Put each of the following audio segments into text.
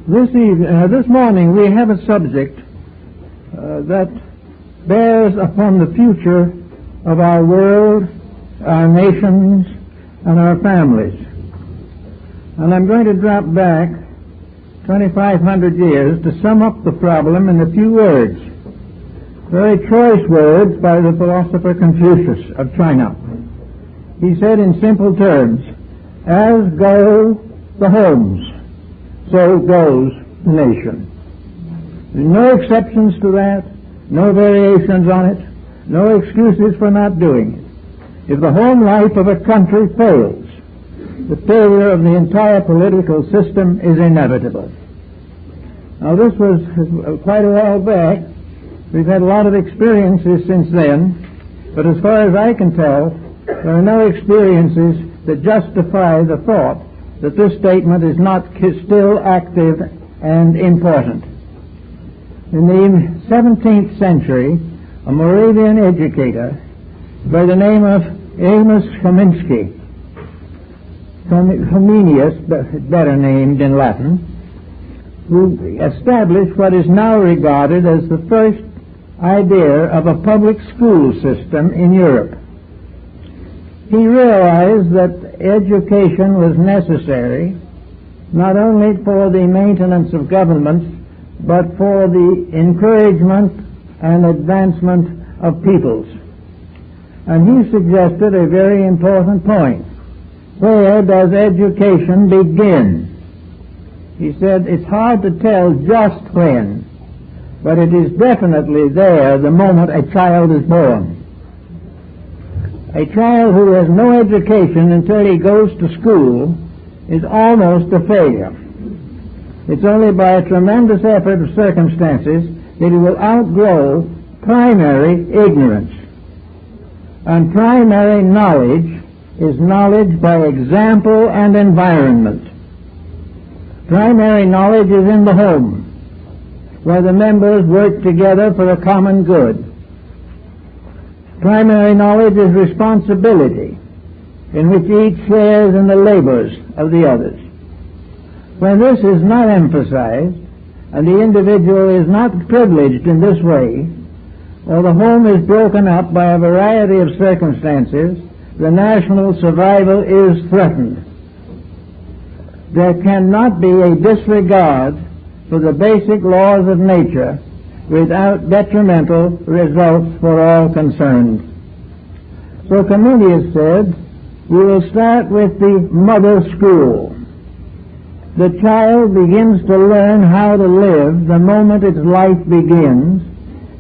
This morning we have a subject that bears upon the future of our world, our nations, and our families. And I'm going to drop back 2,500 years to sum up the problem in a few words, very choice words by the philosopher Confucius of China. He said in simple terms, "As go the homes, so goes the nation." No exceptions to that, no variations on it, no excuses for not doing it. If the home life of a country fails, the failure of the entire political system is inevitable. Now this was quite a while back. We've had a lot of experiences since then, but as far as I can tell, there are no experiences that justify the thought that this statement is not still active and important. In the 17th century, a Moravian educator by the name of Amos Comenius, better named in Latin, who established what is now regarded as the first idea of a public school system in Europe. He realized that education was necessary not only for the maintenance of governments, but for the encouragement and advancement of peoples. And he suggested a very important point. Where does education begin? He said it's hard to tell just when, but it is definitely there the moment a child is born. A child who has no education until he goes to school is almost a failure. It's only by a tremendous effort of circumstances that he will outgrow primary ignorance. And primary knowledge is knowledge by example and environment. Primary knowledge is in the home, where the members work together for a common good. Primary knowledge is responsibility, in which each shares in the labors of the others. When this is not emphasized, and the individual is not privileged in this way, or the home is broken up by a variety of circumstances, the national survival is threatened. There cannot be a disregard for the basic laws of nature without detrimental results for all concerned. So Comenius said, we will start with the mother school. The child begins to learn how to live the moment its life begins,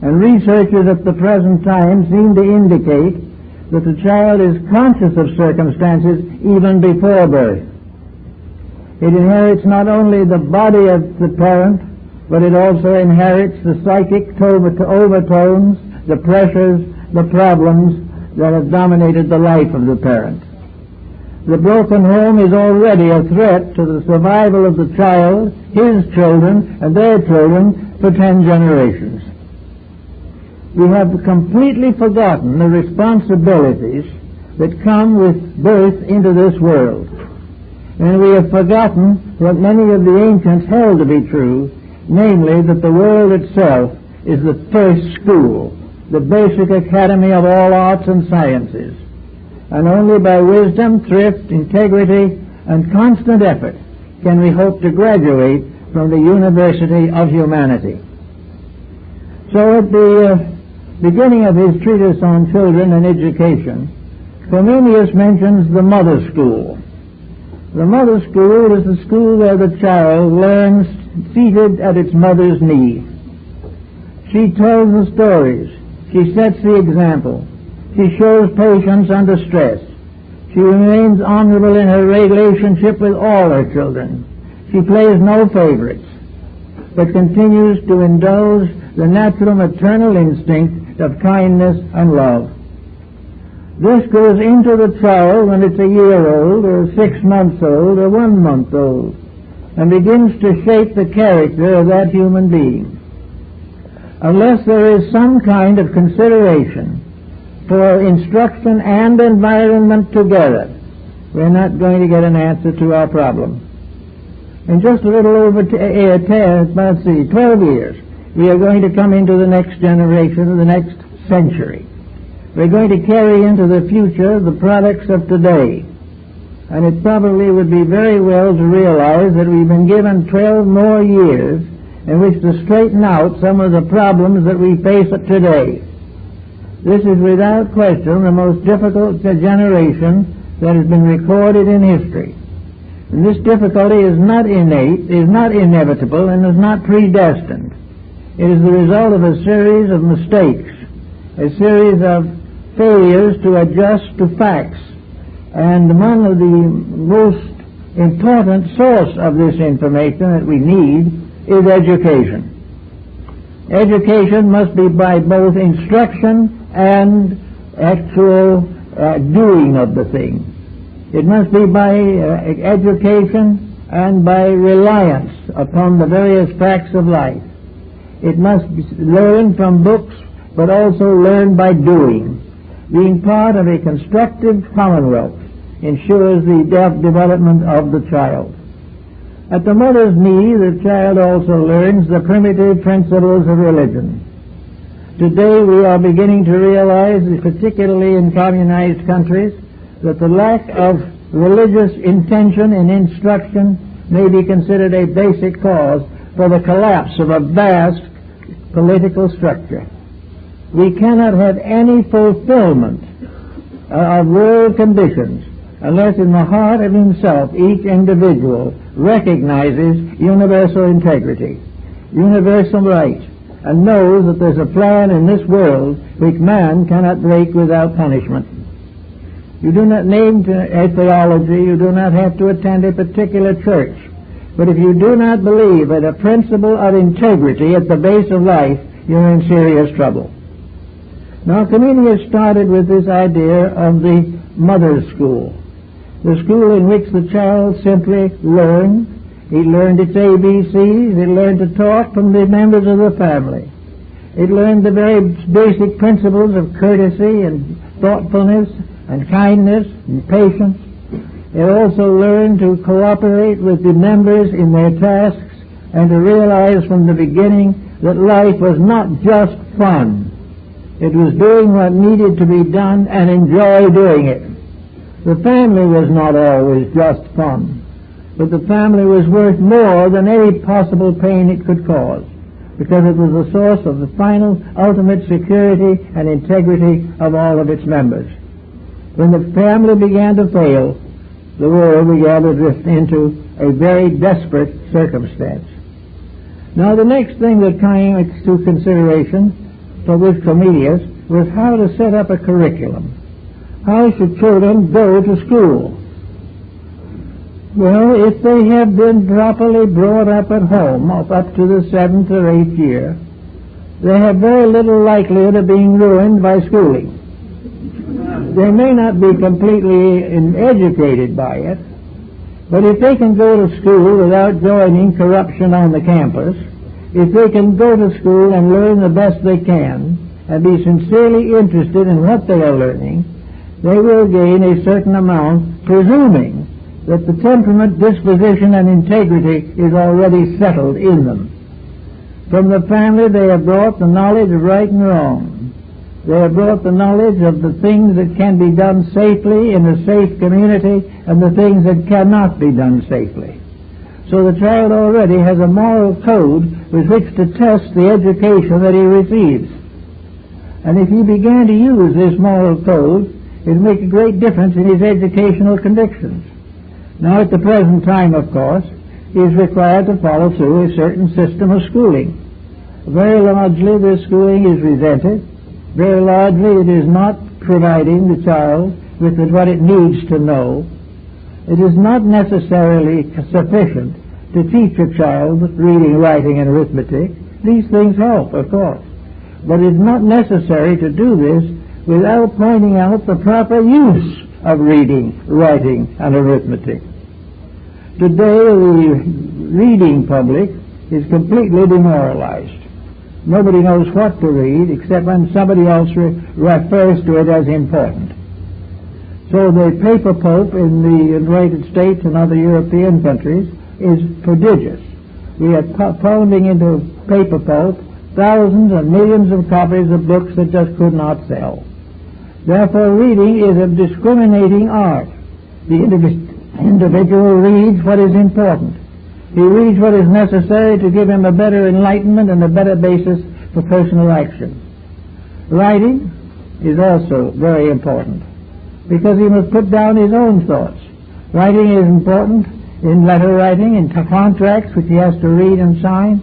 and researchers at the present time seem to indicate that the child is conscious of circumstances even before birth. It inherits not only the body of the parent, but it also inherits the psychic overtones, the pressures, the problems that have dominated the life of the parent. The broken home is already a threat to the survival of the child, his children, and their children for 10 generations. We have completely forgotten the responsibilities that come with birth into this world. And we have forgotten what many of the ancients held to be true, namely that the world itself is the first school, the basic academy of all arts and sciences. And only by wisdom, thrift, integrity, and constant effort can we hope to graduate from the University of Humanity. So at the beginning of his treatise on children and education, Comenius mentions the mother school. The mother school is the school where the child learns seated at its mother's knee. She tells the stories. She sets the example. She shows patience under stress. She remains honorable in her relationship with all her children. She plays no favorites, but continues to indulge the natural maternal instinct of kindness and love. This goes into the child when it's a year old, or 6 months old, or 1 month old, and begins to shape the character of that human being. Unless there is some kind of consideration for instruction and environment together, we're not going to get an answer to our problem. In just a little over 12 years, we are going to come into the next generation, the next century. We're going to carry into the future the products of today. And it probably would be very well to realize that we've been given 12 more years in which to straighten out some of the problems that we face today. This is without question the most difficult generation that has been recorded in history. And this difficulty is not innate, is not inevitable, and is not predestined. It is the result of a series of mistakes, a series of failures to adjust to facts. And one of the most important source of this information that we need is education. Education must be by both instruction and actual doing of the thing. It must be by education and by reliance upon the various facts of life. It must be learned from books, but also learned by doing. Being part of a constructive commonwealth ensures the development of the child. At the mother's knee, the child also learns the primitive principles of religion. Today we are beginning to realize, particularly in communized countries, that the lack of religious intention and instruction may be considered a basic cause for the collapse of a vast political structure. We cannot have any fulfillment of world conditions unless in the heart of himself each individual recognizes universal integrity, universal right, and knows that there's a plan in this world which man cannot break without punishment. You do not name a theology, you do not have to attend a particular church, but if you do not believe that a principle of integrity at the base of life, you're in serious trouble. Now, Comenius started with this idea of the mother's school, the school in which the child simply learned. He learned its ABCs, he learned to talk from the members of the family. It learned the very basic principles of courtesy and thoughtfulness and kindness and patience. It also learned to cooperate with the members in their tasks and to realize from the beginning that life was not just fun. It was doing what needed to be done and enjoy doing it. The family was not always just fun, but the family was worth more than any possible pain it could cause, because it was the source of the final, ultimate security and integrity of all of its members. When the family began to fail, the world began to drift into a very desperate circumstance. Now, the next thing that came into consideration with Comenius was how to set up a curriculum. How should children go to school? Well, if they have been properly brought up at home up to the 7th or 8th year, they have very little likelihood of being ruined by schooling. They may not be completely educated by it, but if they can go to school without joining corruption on the campus, if they can go to school and learn the best they can and be sincerely interested in what they are learning, they will gain a certain amount, presuming that the temperament, disposition, and integrity is already settled in them. From the family they have brought the knowledge of right and wrong. They have brought the knowledge of the things that can be done safely in a safe community and the things that cannot be done safely. So the child already has a moral code with which to test the education that he receives. And if he began to use this moral code, it would make a great difference in his educational convictions. Now, at the present time, of course, he is required to follow through a certain system of schooling. Very largely, this schooling is resented. Very largely, it is not providing the child with what it needs to know. It is not necessarily sufficient to teach a child reading, writing, and arithmetic. These things help, of course. But it is not necessary to do this without pointing out the proper use of reading, writing, and arithmetic. Today, the reading public is completely demoralized. Nobody knows what to read except when somebody else refers to it as important. So the paper pope in the United States and other European countries is prodigious. We are pounding into paper pulp thousands and millions of copies of books that just could not sell. Therefore, reading is a discriminating art. The individual reads what is important. He reads what is necessary to give him a better enlightenment and a better basis for personal action. Writing is also very important because he must put down his own thoughts. Writing is important in letter writing, in contracts which he has to read and sign.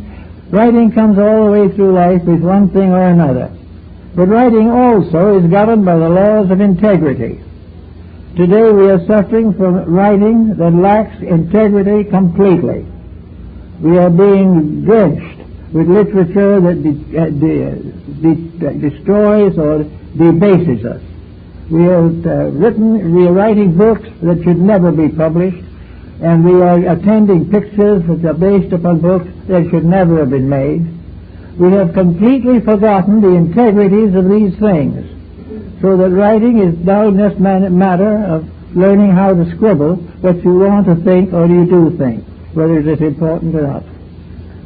Writing comes all the way through life with one thing or another. But writing also is governed by the laws of integrity. Today we are suffering from writing that lacks integrity completely. We are being drenched with literature that destroys or debases us. We are writing books that should never be published, and we are attending pictures which are based upon books that should never have been made. We have completely forgotten the integrities of these things, so that writing is now just a matter of learning how to scribble what you want to think or you do think, whether it is important or not.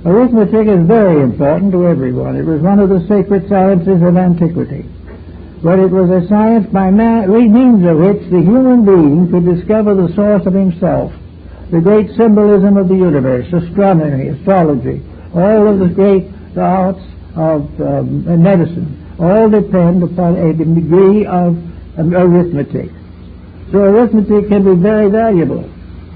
Arithmetic is very important to everyone. It was one of the sacred sciences of antiquity. But it was a science by means of which the human being could discover the source of himself, the great symbolism of the universe, astronomy, astrology, all of the great arts of medicine, all depend upon a degree of arithmetic. So arithmetic can be very valuable.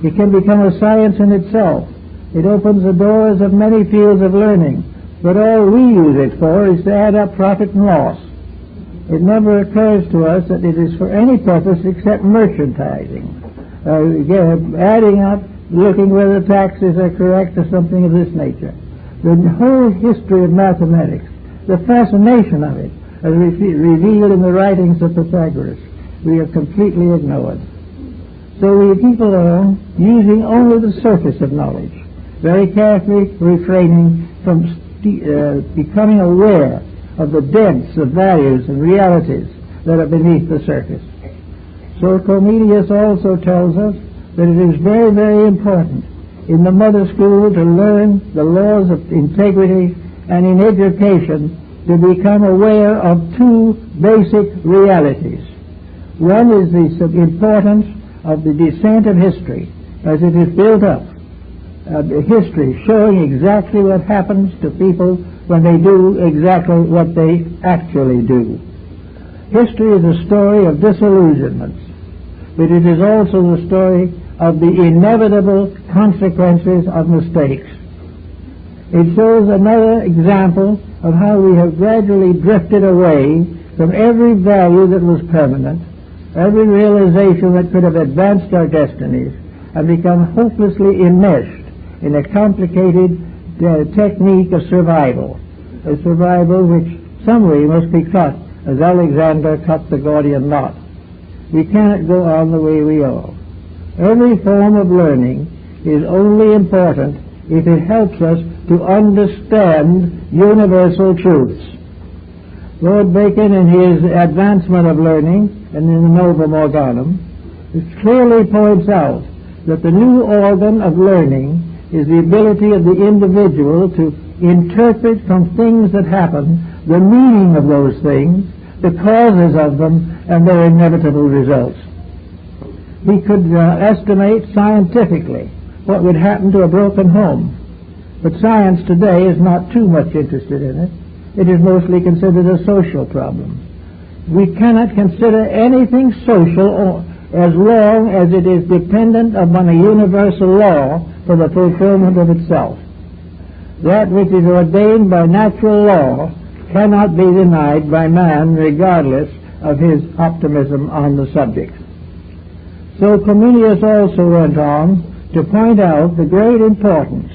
It can become a science in itself. It opens the doors of many fields of learning, but all we use it for is to add up profit and loss. It never occurs to us that it is for any purpose except merchandising, adding up, looking whether the taxes are correct or something of this nature. The whole history of mathematics, the fascination of it, as revealed in the writings of Pythagoras, we have completely ignored. So we keep along using only the surface of knowledge, very carefully refraining from becoming aware of the depths of values and realities that are beneath the surface. So Comenius also tells us that it is very, very important in the mother school to learn the laws of integrity, and in education to become aware of two basic realities. One is the importance of the descent of history as it is built up. History showing exactly what happens to people when they do exactly what they actually do. History is a story of disillusionments, but it is also the story of the inevitable consequences of mistakes. It shows another example of how we have gradually drifted away from every value that was permanent, every realization that could have advanced our destinies, and become hopelessly enmeshed in a complicated technique of survival, a survival which some way must be cut as Alexander cut the Gordian knot. We cannot go on the way we are. Every form of learning is only important if it helps us to understand universal truths. Lord Bacon, in his Advancement of Learning and in the Novum Organum, clearly points out that the new organ of learning is the ability of the individual to interpret from things that happen the meaning of those things, the causes of them, and their inevitable results. He could estimate scientifically what would happen to a broken home, but science today is not too much interested in it. It is mostly considered a social problem. We cannot consider anything social as long as it is dependent upon a universal law for the fulfillment of itself. That which is ordained by natural law cannot be denied by man, regardless of his optimism on the subject. So Comenius also went on to point out the great importance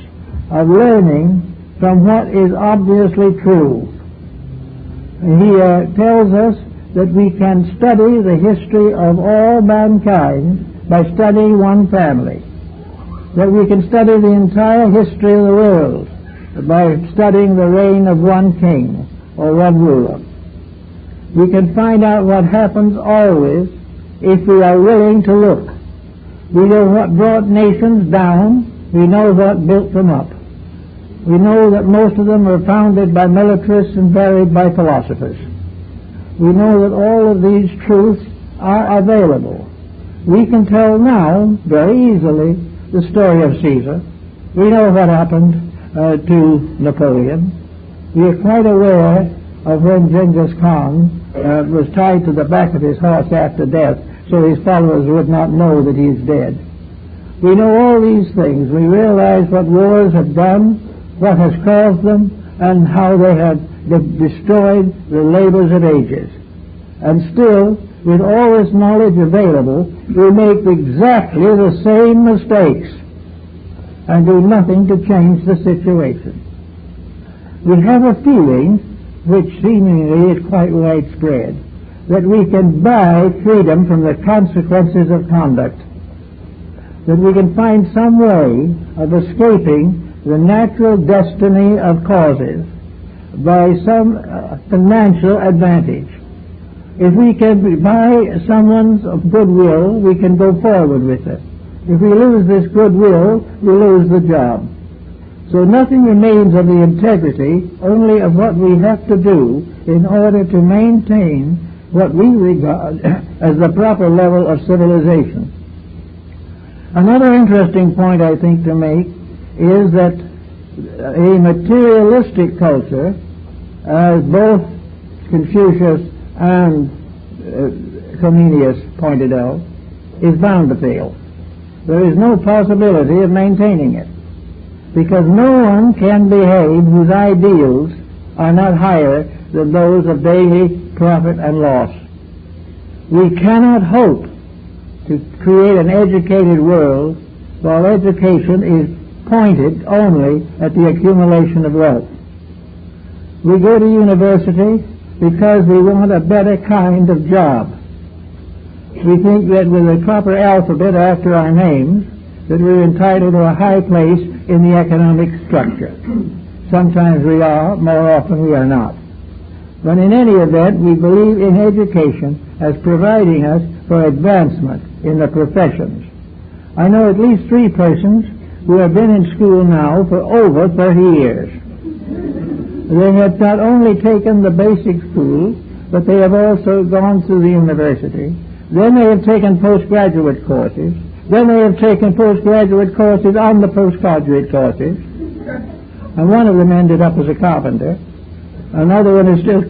of learning from what is obviously true. He tells us that we can study the history of all mankind by studying one family, that we can study the entire history of the world by studying the reign of one king or one ruler. We can find out what happens always if we are willing to look. We know what brought nations down We know what built them up. We know that most of them were founded by militarists and buried by philosophers. We know that all of these truths are available. We can tell now very easily the story of Caesar. We know what happened to Napoleon. We are quite aware of when Genghis Khan was tied to the back of his horse after death so his followers would not know that he is dead. We know all these things. We realize what wars have done, what has caused them, and how they have destroyed the labors of ages. And still, with all this knowledge available, we make exactly the same mistakes and do nothing to change the situation. We have a feeling, which seemingly is quite widespread, that we can buy freedom from the consequences of conduct, that we can find some way of escaping the natural destiny of causes by some financial advantage. If we can buy someone's goodwill, we can go forward with it. If we lose this goodwill, we lose the job. So nothing remains of the integrity, only of what we have to do in order to maintain what we regard as the proper level of civilization. Another interesting point I think to make is that a materialistic culture, as both Confucius and Comenius pointed out, is bound to fail. There is no possibility of maintaining it, because no one can behave whose ideals are not higher than those of daily profit and loss. We cannot hope to create an educated world while education is pointed only at the accumulation of wealth. We go to university because we want a better kind of job. We think that with a proper alphabet after our names, that we're entitled to a high place in the economic structure. Sometimes we are, more often we are not. But in any event, we believe in education as providing us for advancement in the professions. I know at least 3 persons who have been in school now for over 30 years. They have not only taken the basic school, but they have also gone through the university. Then they have taken postgraduate courses. Then they have taken postgraduate courses on the postgraduate courses. And one of them ended up as a carpenter. Another one is still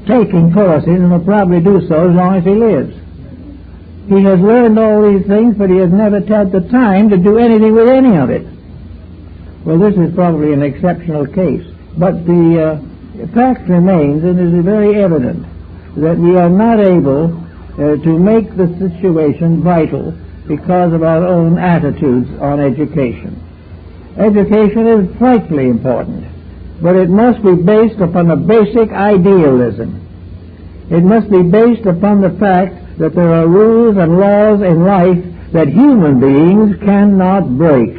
taking courses and will probably do so as long as he lives. He has learned all these things, but he has never had the time to do anything with any of it. Well, this is probably an exceptional case. But the fact remains, and it is very evident, that we are not able to make the situation vital because of our own attitudes on education. Education is vitally important, but it must be based upon a basic idealism. It must be based upon the fact that there are rules and laws in life that human beings cannot break.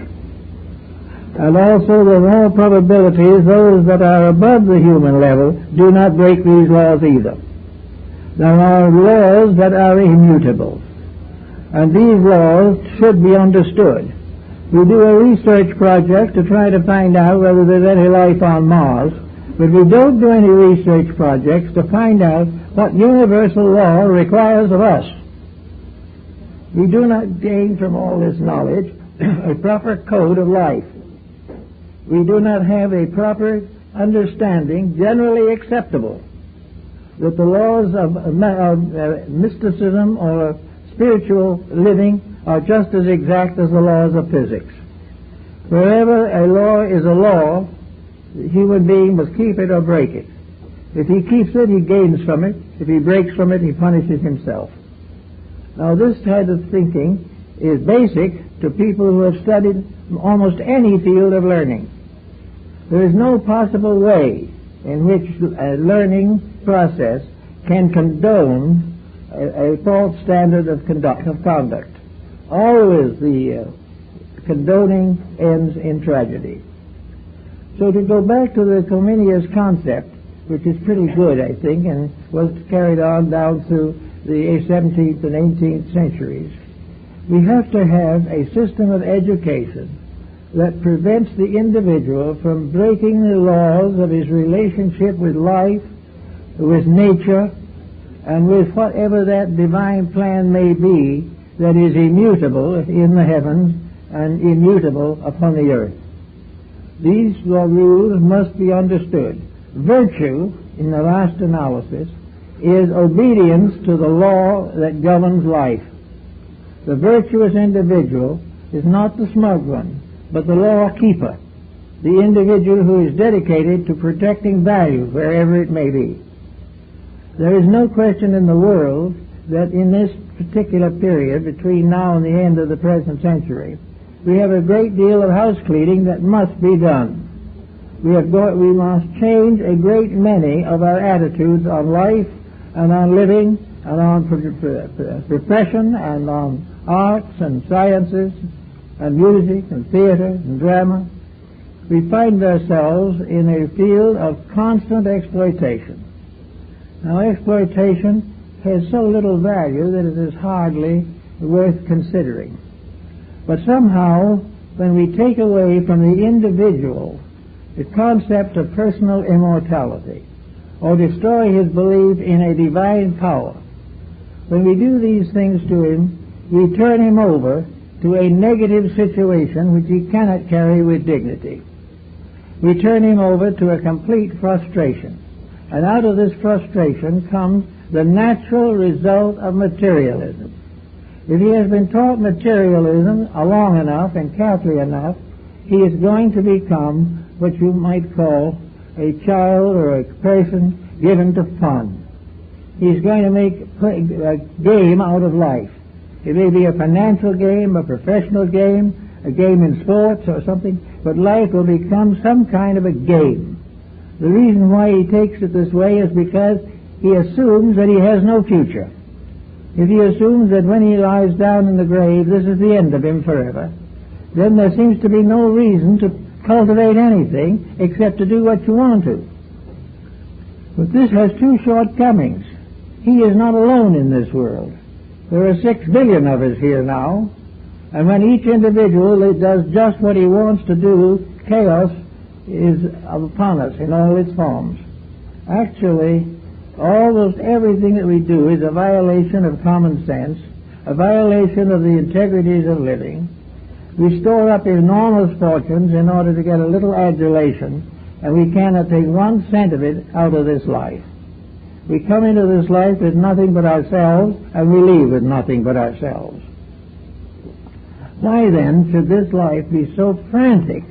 And also, with all probabilities, those that are above the human level do not break these laws either. There are laws that are immutable, and these laws should be understood. We do a research project to try to find out whether there's any life on Mars, but we don't do any research projects to find out what universal law requires of us. We do not gain from all this knowledge a proper code of life. We do not have a proper understanding, generally acceptable, that the laws of mysticism or spiritual living are just as exact as the laws of physics. Wherever a law is a law, the human being must keep it or break it. If he keeps it, he gains from it. If he breaks from it, he punishes himself. Now, this kind of thinking is basic to people who have studied almost any field of learning. There is no possible way in which a learning process can condone a false standard of conduct. Always the condoning ends in tragedy. So to go back to the Comenius concept, which is pretty good, I think, and was carried on down through the 17th and 18th centuries, we have to have a system of education that prevents the individual from breaking the laws of his relationship with life, with nature, and with whatever that divine plan may be that is immutable in the heavens and immutable upon the earth. These rules must be understood. Virtue, in the last analysis, is obedience to the law that governs life. The virtuous individual is not the smug one, but the law keeper, the individual who is dedicated to protecting value wherever it may be. There is no question in the world that in this particular period between now and the end of the present century, we have a great deal of house cleaning that must be done. We must change a great many of our attitudes on life and on living and on profession and on arts and sciences and music and theater and drama. We find ourselves in a field of constant exploitation. Now, exploitation has so little value that it is hardly worth considering. But somehow, when we take away from the individual the concept of personal immortality, or destroy his belief in a divine power, when we do these things to him, we turn him over to a negative situation which he cannot carry with dignity. We turn him over to a complete frustration. And out of this frustration comes the natural result of materialism. If he has been taught materialism long enough and carefully enough, he is going to become what you might call a child or a person given to fun. He's going to make a game out of life. It may be a financial game, a professional game, a game in sports or something, but life will become some kind of a game. The reason why he takes it this way is because he assumes that he has no future. If he assumes that when he lies down in the grave, this is the end of him forever, then there seems to be no reason to cultivate anything except to do what you want to. But this has two shortcomings. He is not alone in this world. There are 6 billion of us here now, and when each individual does just what he wants to do, chaos is upon us in all its forms. Actually, almost everything that we do is a violation of common sense, a violation of the integrities of living. We store up enormous fortunes in order to get a little adulation, and we cannot take 1 cent of it out of this life. We come into this life with nothing but ourselves, and we leave with nothing but ourselves. Why then should this life be so frantic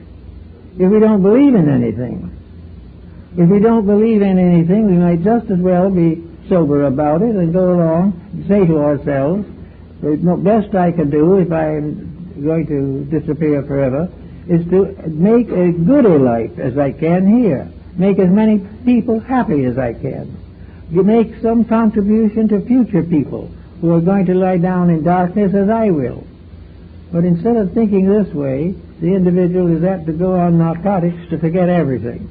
if we don't believe in anything? If we don't believe in anything, we might just as well be sober about it and go along and say to ourselves, the best I can do if I'm going to disappear forever is to make as good a life as I can here, make as many people happy as I can, make some contribution to future people who are going to lie down in darkness as I will. But instead of thinking this way, the individual is apt to go on narcotics to forget everything.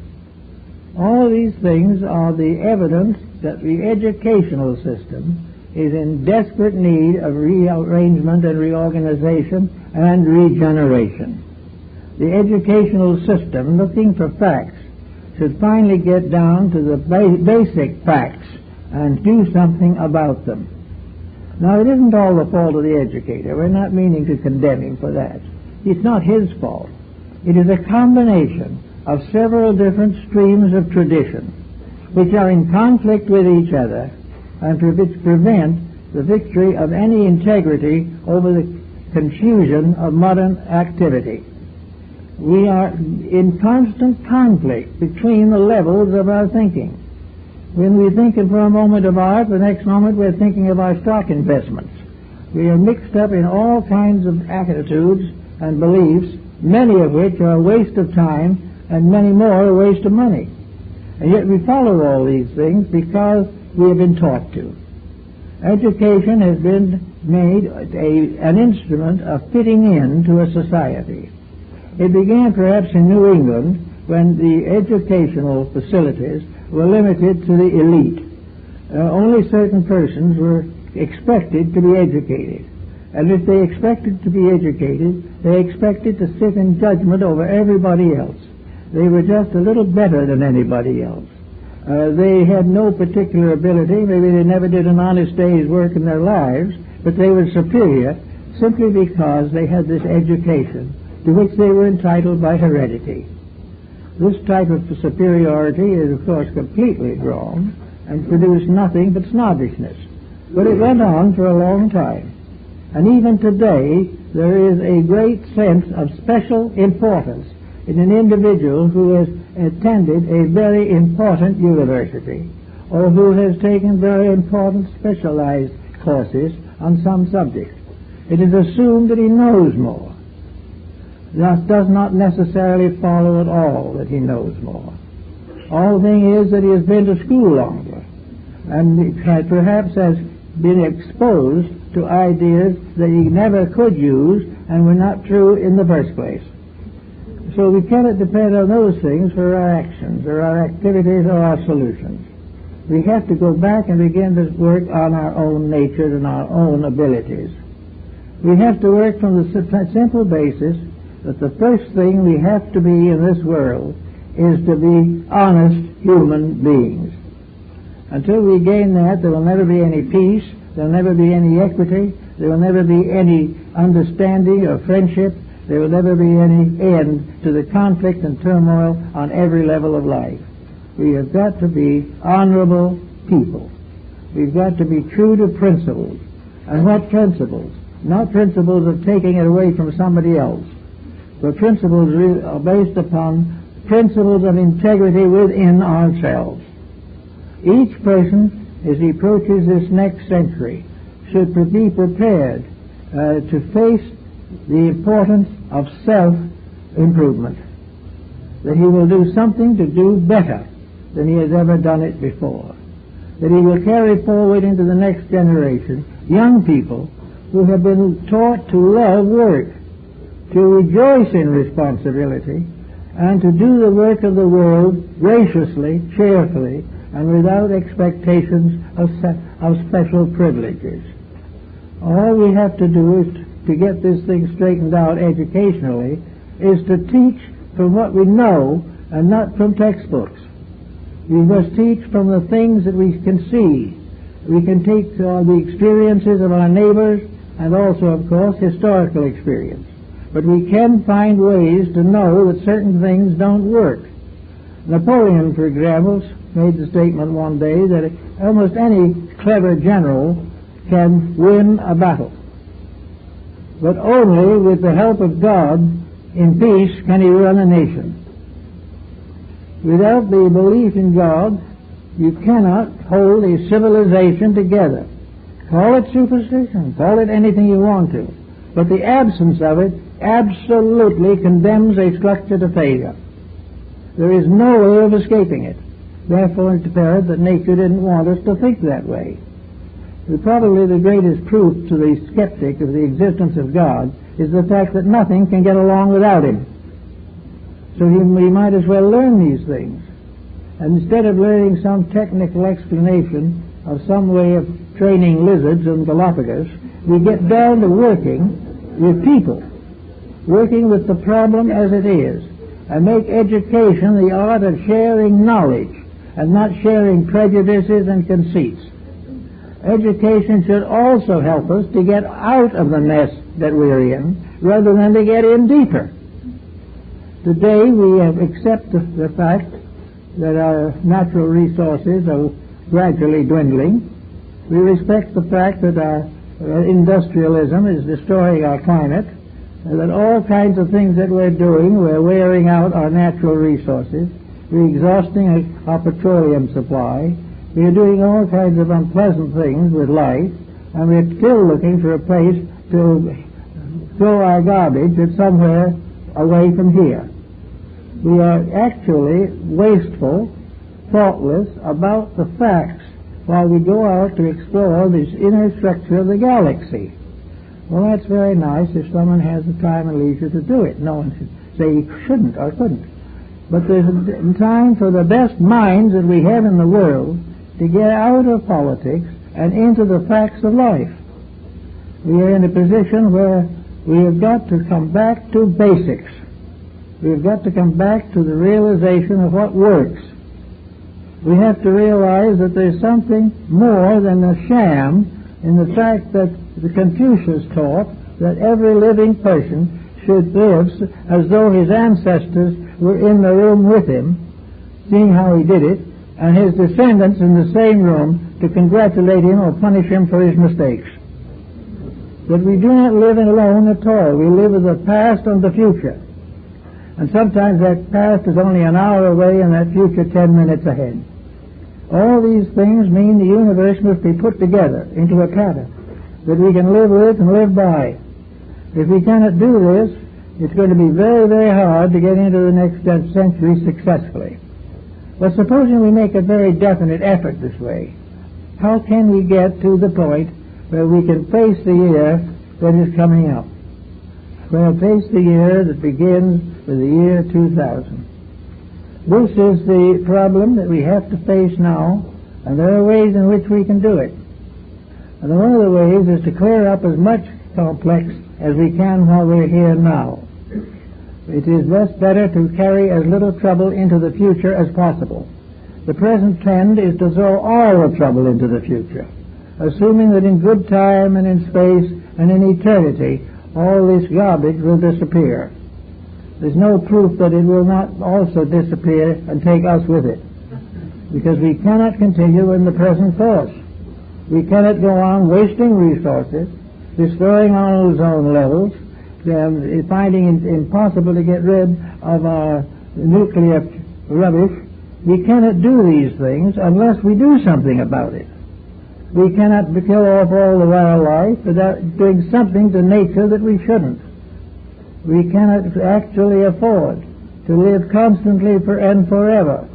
All these things are the evidence that the educational system is in desperate need of rearrangement and reorganization and regeneration. The educational system, looking for facts, should finally get down to the basic facts and do something about them. Now, it isn't all the fault of the educator. We're not meaning to condemn him for that. It's not his fault. It is a combination of several different streams of tradition which are in conflict with each other and which prevent the victory of any integrity over the confusion of modern activity. We are in constant conflict between the levels of our thinking. When we think for a moment of art, the next moment we're thinking of our stock investments. We are mixed up in all kinds of attitudes and beliefs, many of which are a waste of time and many more a waste of money. And yet we follow all these things because we have been taught to. Education has been made an instrument of fitting into a society. It began perhaps in New England when the educational facilities were limited to the elite. Only certain persons were expected to be educated. And if they expected to be educated, they expected to sit in judgment over everybody else. They were just a little better than anybody else. They had no particular ability. Maybe they never did an honest day's work in their lives, but they were superior simply because they had this education to which they were entitled by heredity. This type of superiority is, of course, completely wrong and produced nothing but snobbishness. But it went on for a long time. And even today, there is a great sense of special importance in an individual who has attended a very important university or who has taken very important specialized courses on some subject. It is assumed that he knows more. That does not necessarily follow at all that he knows more. All thing is that he has been to school longer and perhaps has been exposed to ideas that he never could use and were not true in the first place. So we cannot depend on those things for our actions or our activities or our solutions. We have to go back and begin to work on our own nature and our own abilities. We have to work from the simple basis that the first thing we have to be in this world is to be honest human beings. Until we gain that, there will never be any peace, there will never be any equity, there will never be any understanding or friendship, there will never be any end to the conflict and turmoil on every level of life. We have got to be honorable people. We've got to be true to principles. And what principles? Not principles of taking it away from somebody else, but principles are based upon principles of integrity within ourselves. Each person, as he approaches this next century, should be prepared to face the importance of self-improvement, that he will do something to do better than he has ever done it before, that he will carry forward into the next generation young people who have been taught to love work, to rejoice in responsibility, and to do the work of the world graciously, cheerfully, and without expectations of special privileges. All we have to do is to get this thing straightened out educationally is to teach from what we know and not from textbooks. We must teach from the things that we can see. We can take the experiences of our neighbors and also, of course, historical experience. But we can find ways to know that certain things don't work. Napoleon, for example, made the statement one day that almost any clever general can win a battle, but only with the help of God in peace can he run a nation. Without the belief in God, you cannot hold a civilization together. Call it superstition, call it anything you want to, but the absence of it absolutely condemns a structure to failure. There is no way of escaping it. Therefore, it's apparent that nature didn't want us to think that way. Probably the greatest proof to the skeptic of the existence of God is the fact that nothing can get along without him. So we might as well learn these things. And instead of learning some technical explanation of some way of training lizards in Galapagos, we get down to working with people, working with the problem as it is, and make education the art of sharing knowledge and not sharing prejudices and conceits. Education should also help us to get out of the mess that we're in rather than to get in deeper. Today we have accepted the fact that our natural resources are gradually dwindling. We respect the fact that our industrialism is destroying our climate, and that all kinds of things that we're doing, we're wearing out our natural resources, we're exhausting our petroleum supply, we're doing all kinds of unpleasant things with life, and we're still looking for a place to throw our garbage at somewhere away from here. We are actually wasteful, thoughtless about the facts while we go out to explore this inner structure of the galaxy. Well, that's very nice if someone has the time and leisure to do it. No one should say he shouldn't or couldn't. But there's a time for the best minds that we have in the world to get out of politics and into the facts of life. We are in a position where we have got to come back to basics. We have got to come back to the realization of what works. We have to realize that there's something more than a sham in the fact that the Confucius taught that every living person should live as though his ancestors were in the room with him, seeing how he did it, and his descendants in the same room to congratulate him or punish him for his mistakes. That we do not live alone at all. We live with the past and the future. And sometimes that past is only an hour away and that future 10 minutes ahead. All these things mean the universe must be put together into a pattern that we can live with and live by. If we cannot do this, it's going to be very, very hard to get into the next century successfully. But supposing we make a very definite effort this way, how can we get to the point where we can face the year that is coming up? Well, face the year that begins with the year 2000. This is the problem that we have to face now, and there are ways in which we can do it. And one of the ways is to clear up as much complex as we can while we're here now. It is thus better to carry as little trouble into the future as possible. The present trend is to throw all the trouble into the future, assuming that in good time and in space and in eternity all this garbage will disappear. There's no proof that it will not also disappear and take us with it, because we cannot continue in the present course. We cannot go on wasting resources, destroying our ozone levels, finding it impossible to get rid of our nuclear rubbish. We cannot do these things unless we do something about it. We cannot kill off all the wildlife without doing something to nature that we shouldn't. We cannot actually afford to live constantly and forever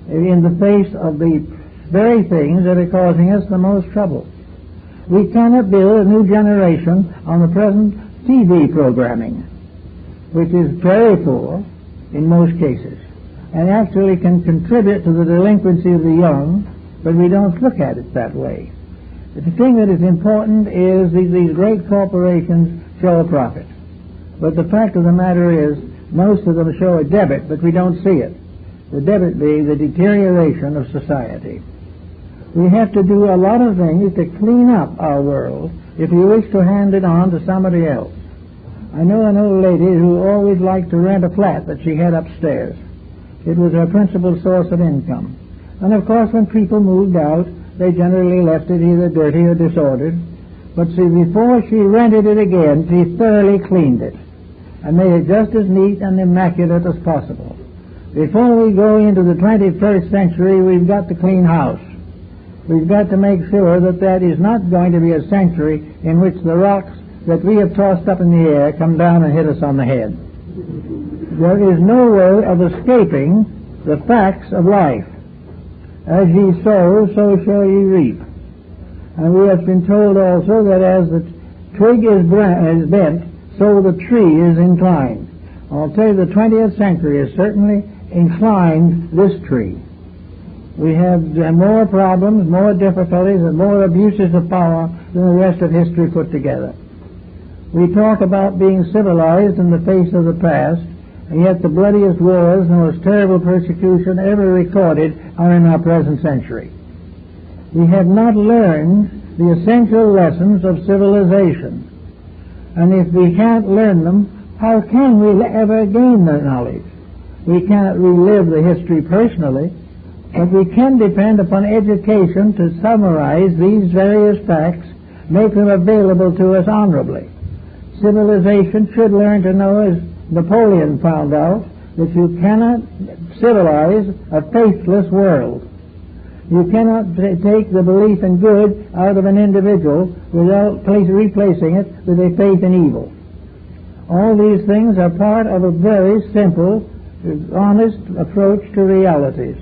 in the face of the very things that are causing us the most trouble. We cannot build a new generation on the present TV programming, which is very poor in most cases, and actually can contribute to the delinquency of the young, but we don't look at it that way. The thing that is important is these great corporations show a profit. But the fact of the matter is, most of them show a debit, but we don't see it. The debit being the deterioration of society. We have to do a lot of things to clean up our world if we wish to hand it on to somebody else. I know an old lady who always liked to rent a flat that she had upstairs. It was her principal source of income. And of course when people moved out, they generally left it either dirty or disordered. But see, before she rented it again, she thoroughly cleaned it and made it just as neat and immaculate as possible. Before we go into the 21st century, we've got to clean house. We've got to make sure that that is not going to be a century in which the rocks that we have tossed up in the air come down and hit us on the head. There is no way of escaping the facts of life. As ye sow, so shall ye reap. And we have been told also that as the twig is bent, so the tree is inclined. I'll tell you, the 20th century has certainly inclined this tree. We have more problems, more difficulties, and more abuses of power than the rest of history put together. We talk about being civilized in the face of the past, and yet the bloodiest wars and the most terrible persecution ever recorded are in our present century. We have not learned the essential lessons of civilization. And if we can't learn them, how can we ever gain the knowledge? We cannot relive the history personally, but we can depend upon education to summarize these various facts, make them available to us honorably. Civilization should learn to know, as Napoleon found out, that you cannot civilize a faithless world. You cannot take the belief in good out of an individual without replacing it with a faith in evil. All these things are part of a very simple, honest approach to realities.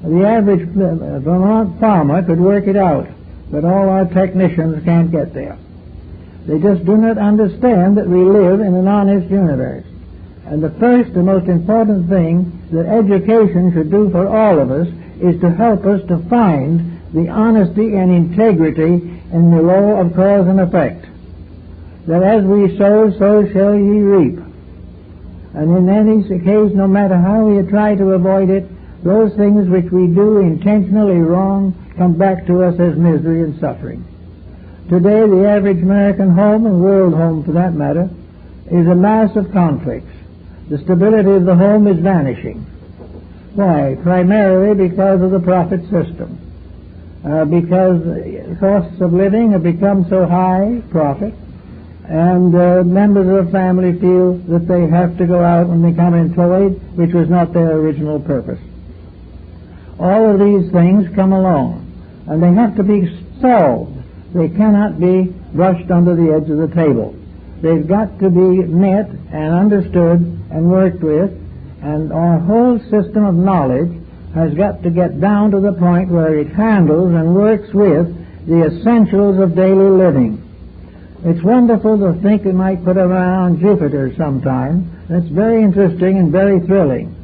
The average Vermont farmer could work it out, but all our technicians can't get there. They just do not understand that we live in an honest universe. And the first and most important thing that education should do for all of us is to help us to find the honesty and integrity in the law of cause and effect. that as we sow, so shall ye reap. And in any case, no matter how we try to avoid it, those things which we do intentionally wrong come back to us as misery and suffering. Today, the average American home, and world home for that matter, is a mass of conflicts. The stability of the home is vanishing. Why? Primarily because of the profit system. Because costs of living have become so high, profit, and members of the family feel that they have to go out and become employed, which was not their original purpose. All of these things come along, and they have to be solved. They cannot be brushed under the edge of the table. They've got to be met and understood and worked with, and our whole system of knowledge has got to get down to the point where it handles and works with the essentials of daily living. It's wonderful to think we might put around Jupiter sometime. That's very interesting and very thrilling.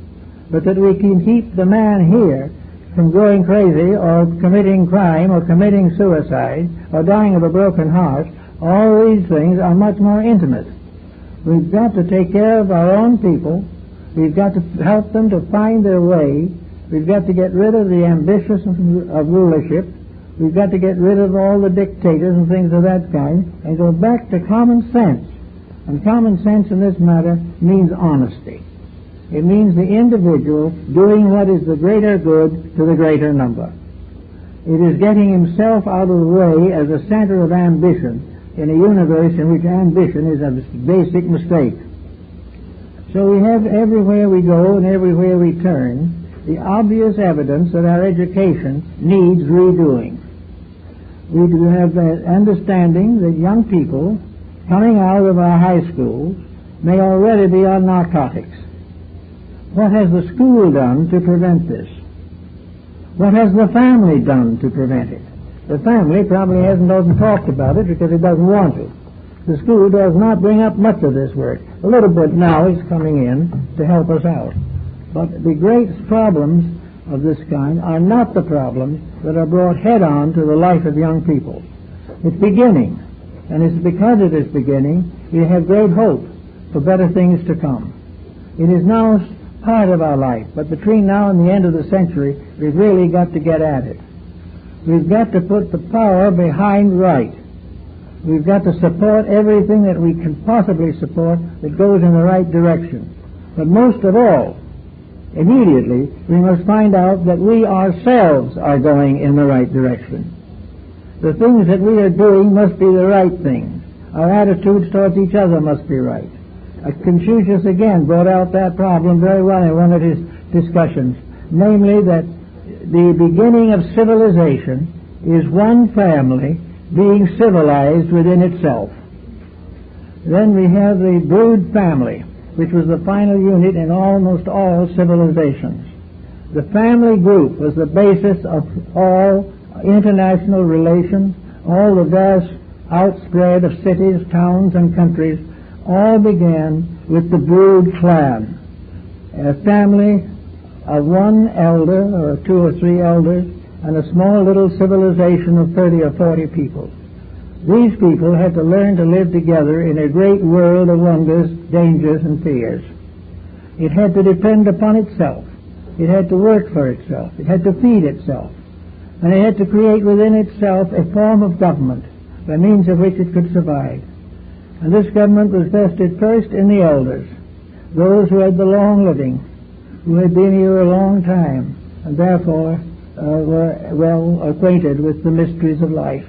But that we can keep the man here from going crazy or committing crime or committing suicide or dying of a broken heart, all these things are much more intimate. We've got to take care of our own people. We've got to help them to find their way. We've got to get rid of the ambition of rulership. We've got to get rid of all the dictators and things of that kind and go back to common sense. And common sense in this matter means honesty. It means the individual doing what is the greater good to the greater number. It is getting himself out of the way as a center of ambition in a universe in which ambition is a basic mistake. So we have everywhere we go and everywhere we turn the obvious evidence that our education needs redoing. We do have the understanding that young people coming out of our high schools may already be on narcotics. What has the school done to prevent this? What has the family done to prevent it? The family probably doesn't talk about it because it doesn't want to. The school does not bring up much of this work. A little bit now is coming in to help us out. But the great problems of this kind are not the problems that are brought head-on to the life of young people. It's beginning, and it's because it is beginning we have great hope for better things to come. It is now part of our life, but between now and the end of the century we've really got to get at it. We've got to put the power behind right. We've got to support everything that we can possibly support that goes in the right direction. But most of all, immediately, we must find out that we ourselves are going in the right direction. The things that we are doing must be the right things. Our attitudes towards each other must be right. Confucius again brought out that problem very well in one of his discussions, namely that the beginning of civilization is one family being civilized within itself. Then we have the brood family, which was the final unit in almost all civilizations. The family group was the basis of all international relations, all the vast outspread of cities, towns, and countries, all began with the brood clan, a family of one elder or 2 or 3 elders and a small little civilization of 30 or 40 people. These people had to learn to live together in a great world of wonders, dangers, and fears. It had to depend upon itself. It had to work for itself. It had to feed itself. And it had to create within itself a form of government by means of which it could survive. And this government was vested first in the elders, those who had the long living, who had been here a long time, and therefore were well acquainted with the mysteries of life.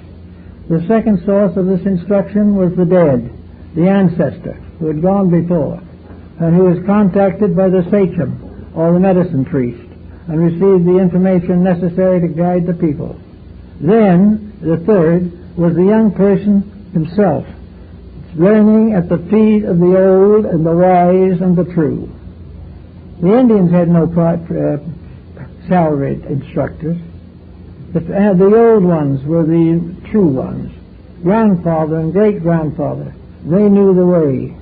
The second source of this instruction was the dead, the ancestor who had gone before, and who was contacted by the sachem, or the medicine priest, and received the information necessary to guide the people. Then, the third was the young person himself, learning at the feet of the old and the wise and the true. The Indians had no salaried instructors. The old ones were the true ones. Grandfather and great-grandfather, they knew the way.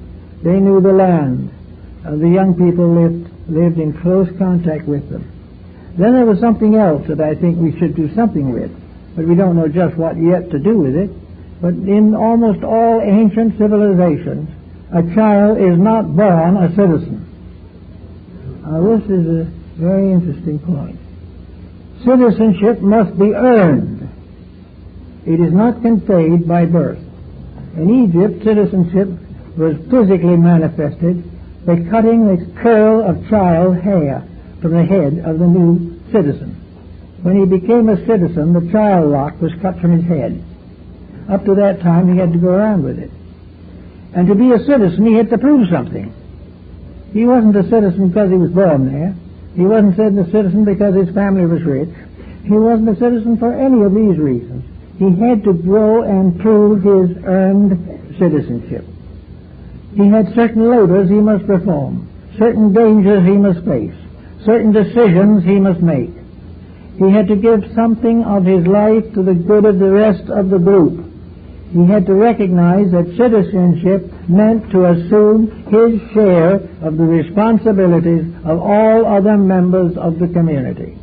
They knew the land. The young people lived in close contact with them. Then there was something else that I think we should do something with, but we don't know just what yet to do with it. but in almost all ancient civilizations, a child is not born a citizen. Now this is a very interesting point. Citizenship must be earned. It is not conferred by birth. In Egypt, citizenship was physically manifested by cutting the curl of child hair from the head of the new citizen. When he became a citizen, the child lock was cut from his head. Up to that time, he had to go around with it. And to be a citizen, he had to prove something. He wasn't a citizen because he was born there. He wasn't a citizen because his family was rich. He wasn't a citizen for any of these reasons. He had to grow and prove his earned citizenship. He had certain labors he must perform, certain dangers he must face, certain decisions he must make. He had to give something of his life to the good of the rest of the group. He had to recognize that citizenship meant to assume his share of the responsibilities of all other members of the community.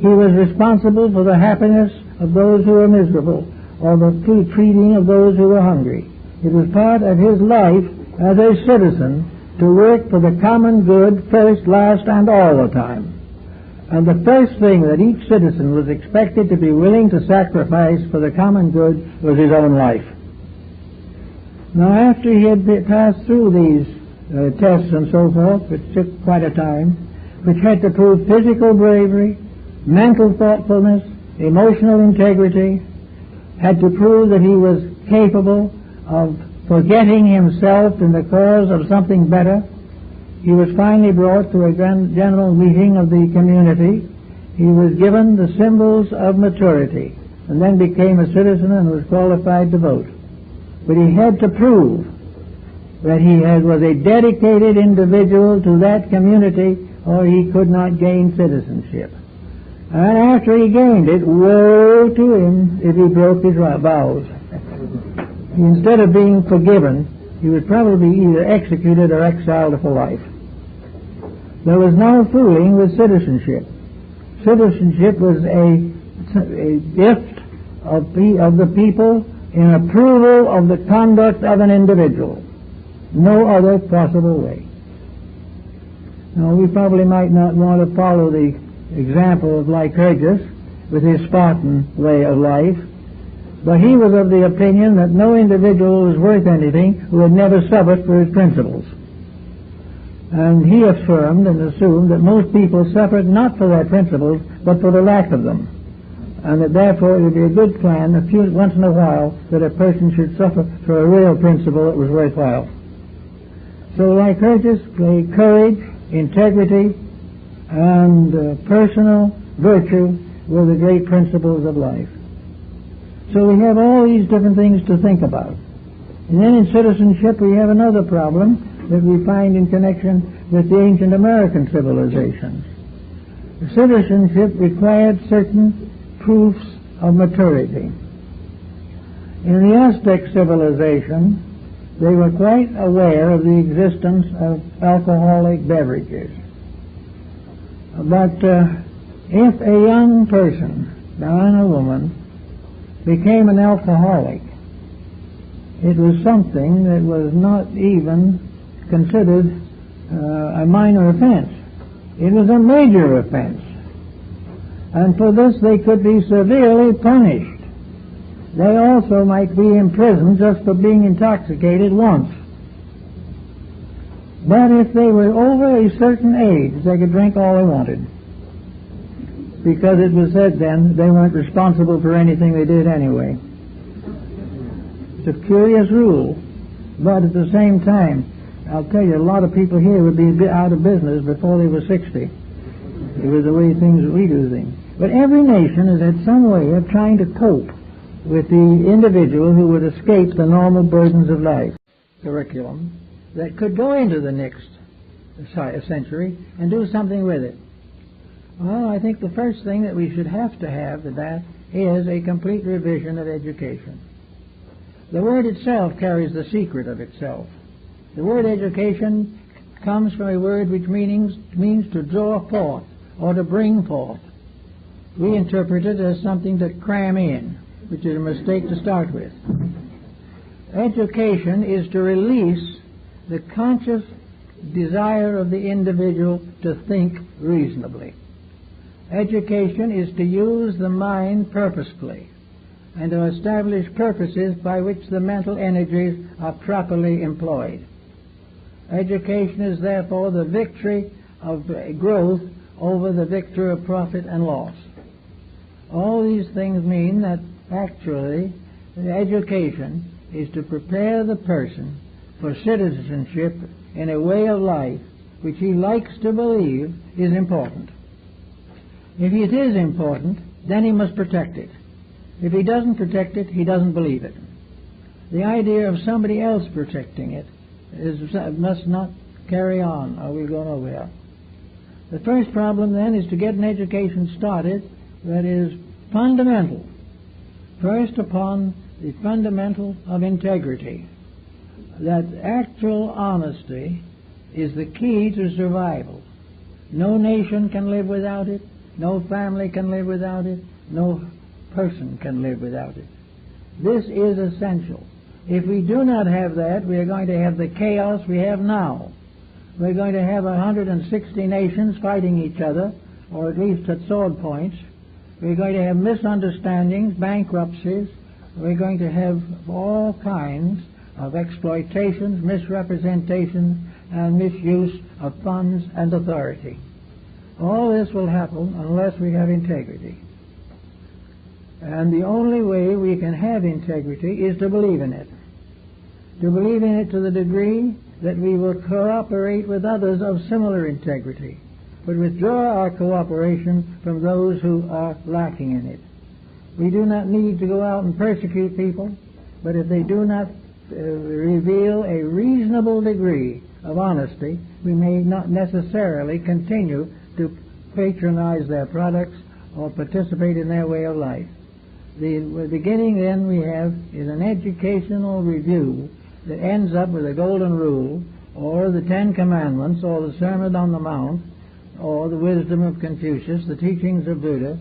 He was responsible for the happiness of those who were miserable, or the treating of those who were hungry. It was part of his life as a citizen to work for the common good first, last, and all the time. And the first thing that each citizen was expected to be willing to sacrifice for the common good was his own life. Now, after he had passed through these tests and so forth, which took quite a time, which had to prove physical bravery, mental thoughtfulness, emotional integrity, had to prove that he was capable of forgetting himself in the cause of something better, he was finally brought to a general meeting of the community. He was given the symbols of maturity and then became a citizen and was qualified to vote. But he had to prove that he was a dedicated individual to that community, or he could not gain citizenship. And after he gained it, woe to him if he broke his vows. Instead of being forgiven, he would probably be either executed or exiled for life. There was no fooling with citizenship. Citizenship was a gift of the people in approval of the conduct of an individual. No other possible way. Now, we probably might not want to follow the example of Lycurgus with his Spartan way of life, but he was of the opinion that no individual was worth anything who had never suffered for his principles. And he affirmed and assumed that most people suffered not for their principles, but for the lack of them. And that therefore it would be a good plan once in a while that a person should suffer for a real principle that was worthwhile. So Lycurgus played courage, integrity, and personal virtue were the great principles of life. So we have all these different things to think about. And then in citizenship we have another problem that we find in connection with the ancient American civilizations. Citizenship required certain proofs of maturity. In the Aztec civilization, they were quite aware of the existence of alcoholic beverages. But if a young person, man or woman, became an alcoholic, it was something that was not even considered a minor offense. It was a major offense. And for this they could be severely punished. They also might be imprisoned just for being intoxicated once. But if they were over a certain age, they could drink all they wanted. Because it was said then they weren't responsible for anything they did anyway. It's a curious rule, but at the same time, I'll tell you, a lot of people here would be out of business before they were 60. It was the way we do things. But every nation has had some way of trying to cope with the individual who would escape the normal burdens of life. Curriculum that could go into the next century and do something with it. Well, I think the first thing that we should have to have with that is a complete revision of education. The word itself carries the secret of itself. The word education comes from a word which means to draw forth or to bring forth. We interpret it as something to cram in. which is a mistake to start with. Education is to release the conscious desire of the individual to think reasonably. Education is to use the mind purposefully and to establish purposes by which the mental energies are properly employed. Education is therefore the victory of growth over the victory of profit and loss. All these things mean that actually education is to prepare the person for citizenship in a way of life which he likes to believe is important. If it is important, then he must protect it. If he doesn't protect it, he doesn't believe it. The idea of somebody else protecting it must not carry on, or we'll go nowhere. The first problem then is to get an education started that is fundamental. First, upon the fundamental of integrity. That actual honesty is the key to survival. No nation can live without it. No family can live without it. No person can live without it. This is essential. If we do not have that, we are going to have the chaos we have now. We're going to have 160 nations fighting each other, or at least at sword points. We're going to have misunderstandings, bankruptcies. We're going to have all kinds of exploitations, misrepresentations, and misuse of funds and authority. All this will happen unless we have integrity. And the only way we can have integrity is to believe in it. To believe in it to the degree that we will cooperate with others of similar integrity, but withdraw our cooperation from those who are lacking in it. We do not need to go out and persecute people, but if they do not reveal a reasonable degree of honesty, we may not necessarily continue to patronize their products or participate in their way of life. The beginning then we have is an educational review that ends up with a golden rule, or the Ten Commandments, or the Sermon on the Mount, or the wisdom of Confucius, the teachings of Buddha,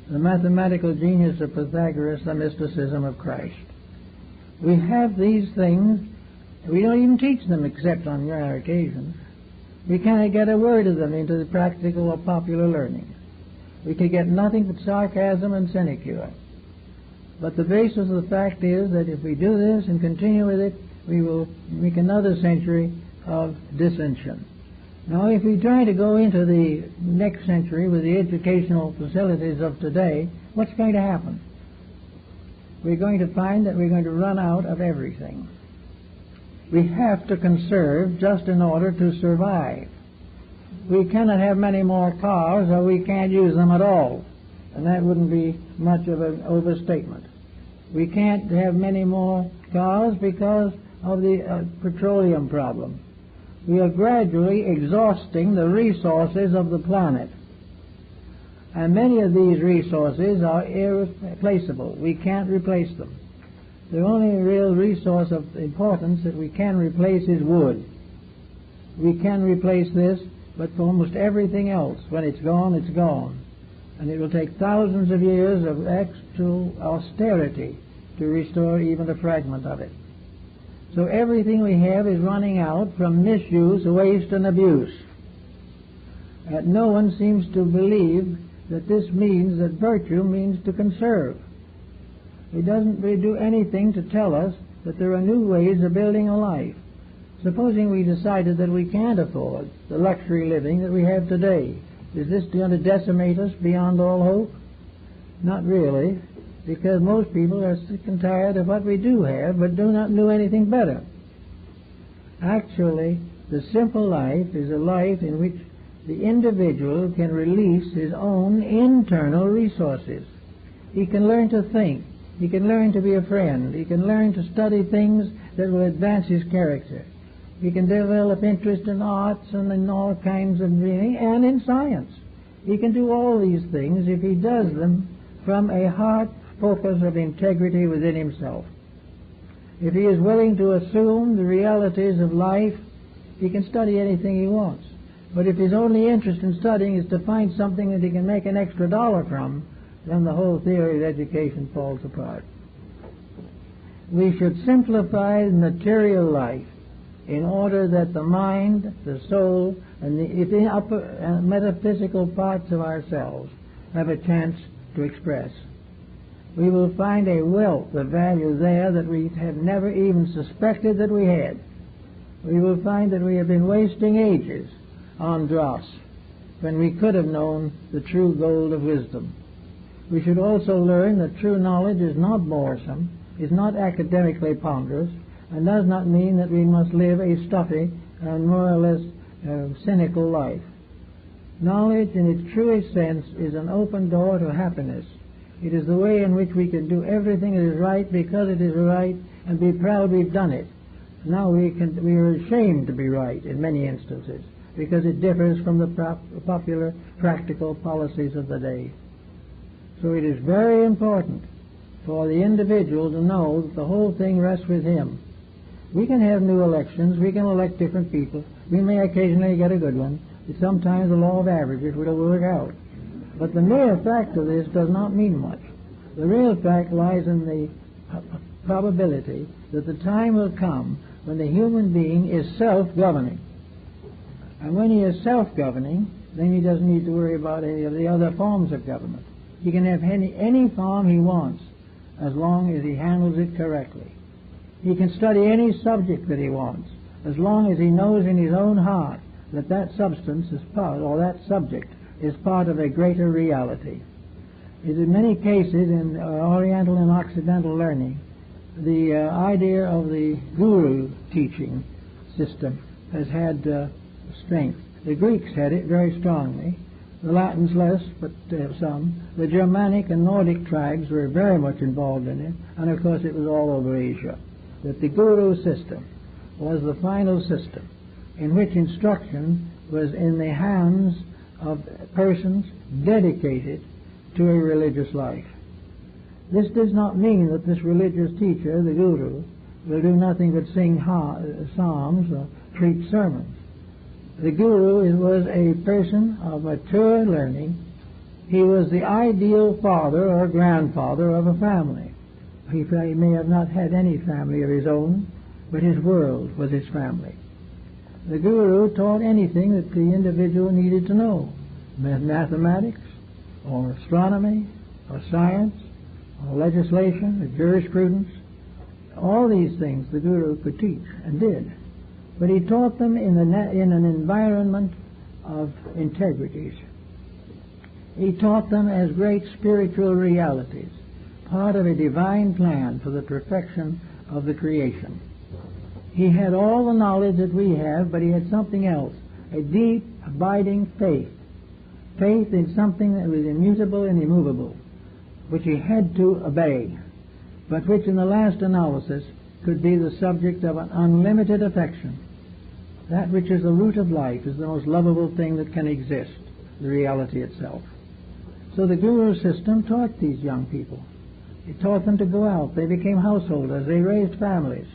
the mathematical genius of Pythagoras, the mysticism of Christ. We have these things. We don't even teach them except on rare occasions. We cannot get a word of them into the practical or popular learning. We can get nothing but sarcasm and sinecure. But the basis of the fact is that if we do this and continue with it, we will make another century of dissension. Now, if we try to go into the next century with the educational facilities of today, what's going to happen? We're going to find that we're going to run out of everything. We have to conserve just in order to survive. We cannot have many more cars, or we can't use them at all. And that wouldn't be much of an overstatement. We can't have many more cars because of the petroleum problem. We are gradually exhausting the resources of the planet. And many of these resources are irreplaceable. We can't replace them. The only real resource of importance that we can replace is wood. We can replace this, but for almost everything else, when it's gone, it's gone. And it will take thousands of years of actual austerity to restore even a fragment of it. So everything we have is running out from misuse, waste, and abuse. And no one seems to believe that this means that virtue means to conserve. It doesn't really do anything to tell us that there are new ways of building a life. Supposing we decided that we can't afford the luxury living that we have today, is this going to decimate us beyond all hope? Not really, because most people are sick and tired of what we do have, but do not do anything better. Actually, the simple life is a life in which the individual can release his own internal resources. He can learn to think. He can learn to be a friend. He can learn to study things that will advance his character. He can develop interest in arts and in all kinds of reading and in science. He can do all these things if he does them from a heart focus of integrity within himself. If he is willing to assume the realities of life, he can study anything he wants. But if his only interest in studying is to find something that he can make an extra dollar from, then the whole theory of education falls apart. We should simplify material life in order that the mind, the soul, and the upper and metaphysical parts of ourselves have a chance to express. We will find a wealth of value there that we have never even suspected that we had. We will find that we have been wasting ages on dross when we could have known the true gold of wisdom. We should also learn that true knowledge is not boresome, is not academically ponderous, and does not mean that we must live a stuffy and more or less cynical life. Knowledge in its truest sense is an open door to happiness. It is the way in which we can do everything that is right because it is right and be proud we've done it. Now we are ashamed to be right in many instances because it differs from the popular practical policies of the day. So it is very important for the individual to know that the whole thing rests with him. We can have new elections, we can elect different people, we may occasionally get a good one, but sometimes the law of averages will work out. But the mere fact of this does not mean much. The real fact lies in the probability that the time will come when the human being is self-governing. And when he is self-governing, then he doesn't need to worry about any of the other forms of government. He can have any form he wants as long as he handles it correctly. He can study any subject that he wants as long as he knows in his own heart that that substance is part, or that subject is part of a greater reality. In many cases in Oriental and Occidental learning, the idea of the guru teaching system has had strength. The Greeks had it very strongly, the Latins less, but some. The Germanic and Nordic tribes were very much involved in it, and of course it was all over Asia. That the guru system was the final system in which instruction was in the hands of persons dedicated to a religious life. This does not mean that this religious teacher, the guru, will do nothing but sing psalms or preach sermons. The guru was a person of mature learning. He was the ideal father or grandfather of a family. He may have not had any family of his own, but his world was his family. The guru taught anything that the individual needed to know, mathematics, or astronomy, or science, or legislation, or jurisprudence. All these things the guru could teach, and did. But he taught them in an environment of integrities. He taught them as great spiritual realities, part of a divine plan for the perfection of the creation. He had all the knowledge that we have, but he had something else, a deep, abiding faith. Faith in something that was immutable and immovable, which he had to obey, but which in the last analysis could be the subject of an unlimited affection. That which is the root of life is the most lovable thing that can exist, the reality itself. So the guru system taught these young people. It taught them to go out. They became householders. They raised families.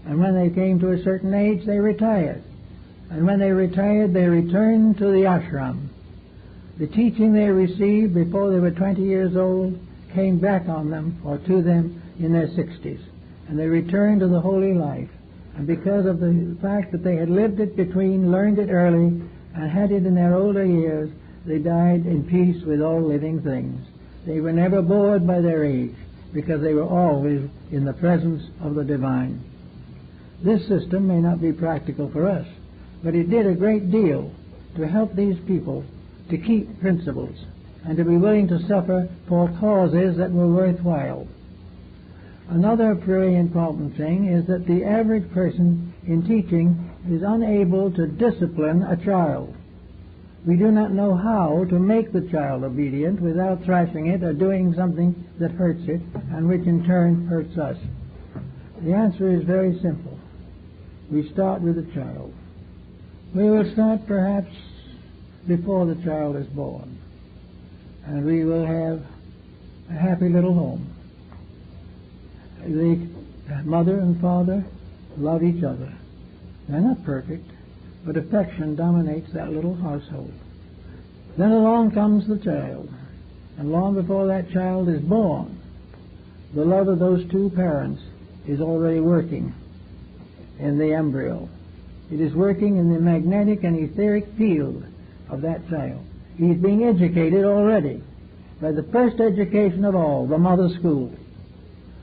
And when they came to a certain age, they retired. And when they retired, they returned to the ashram. The teaching they received before they were 20 years old came back on them, or to them, in their 60s. And they returned to the holy life. And because of the fact that they had lived it between, learned it early, and had it in their older years, they died in peace with all living things. They were never bored by their age, because they were always in the presence of the divine. This system may not be practical for us, but it did a great deal to help these people to keep principles and to be willing to suffer for causes that were worthwhile. Another very important thing is that the average person in teaching is unable to discipline a child. We do not know how to make the child obedient without thrashing it or doing something that hurts it, and which in turn hurts us. The answer is very simple. We start with the child. We will start perhaps before the child is born, and we will have a happy little home. The mother and father love each other. They're not perfect, but affection dominates that little household. Then along comes the child, And long before that child is born, the love of those two parents is already working in the embryo. It is working in the magnetic and etheric field of that child. He's being educated already by the first education of all, the mother school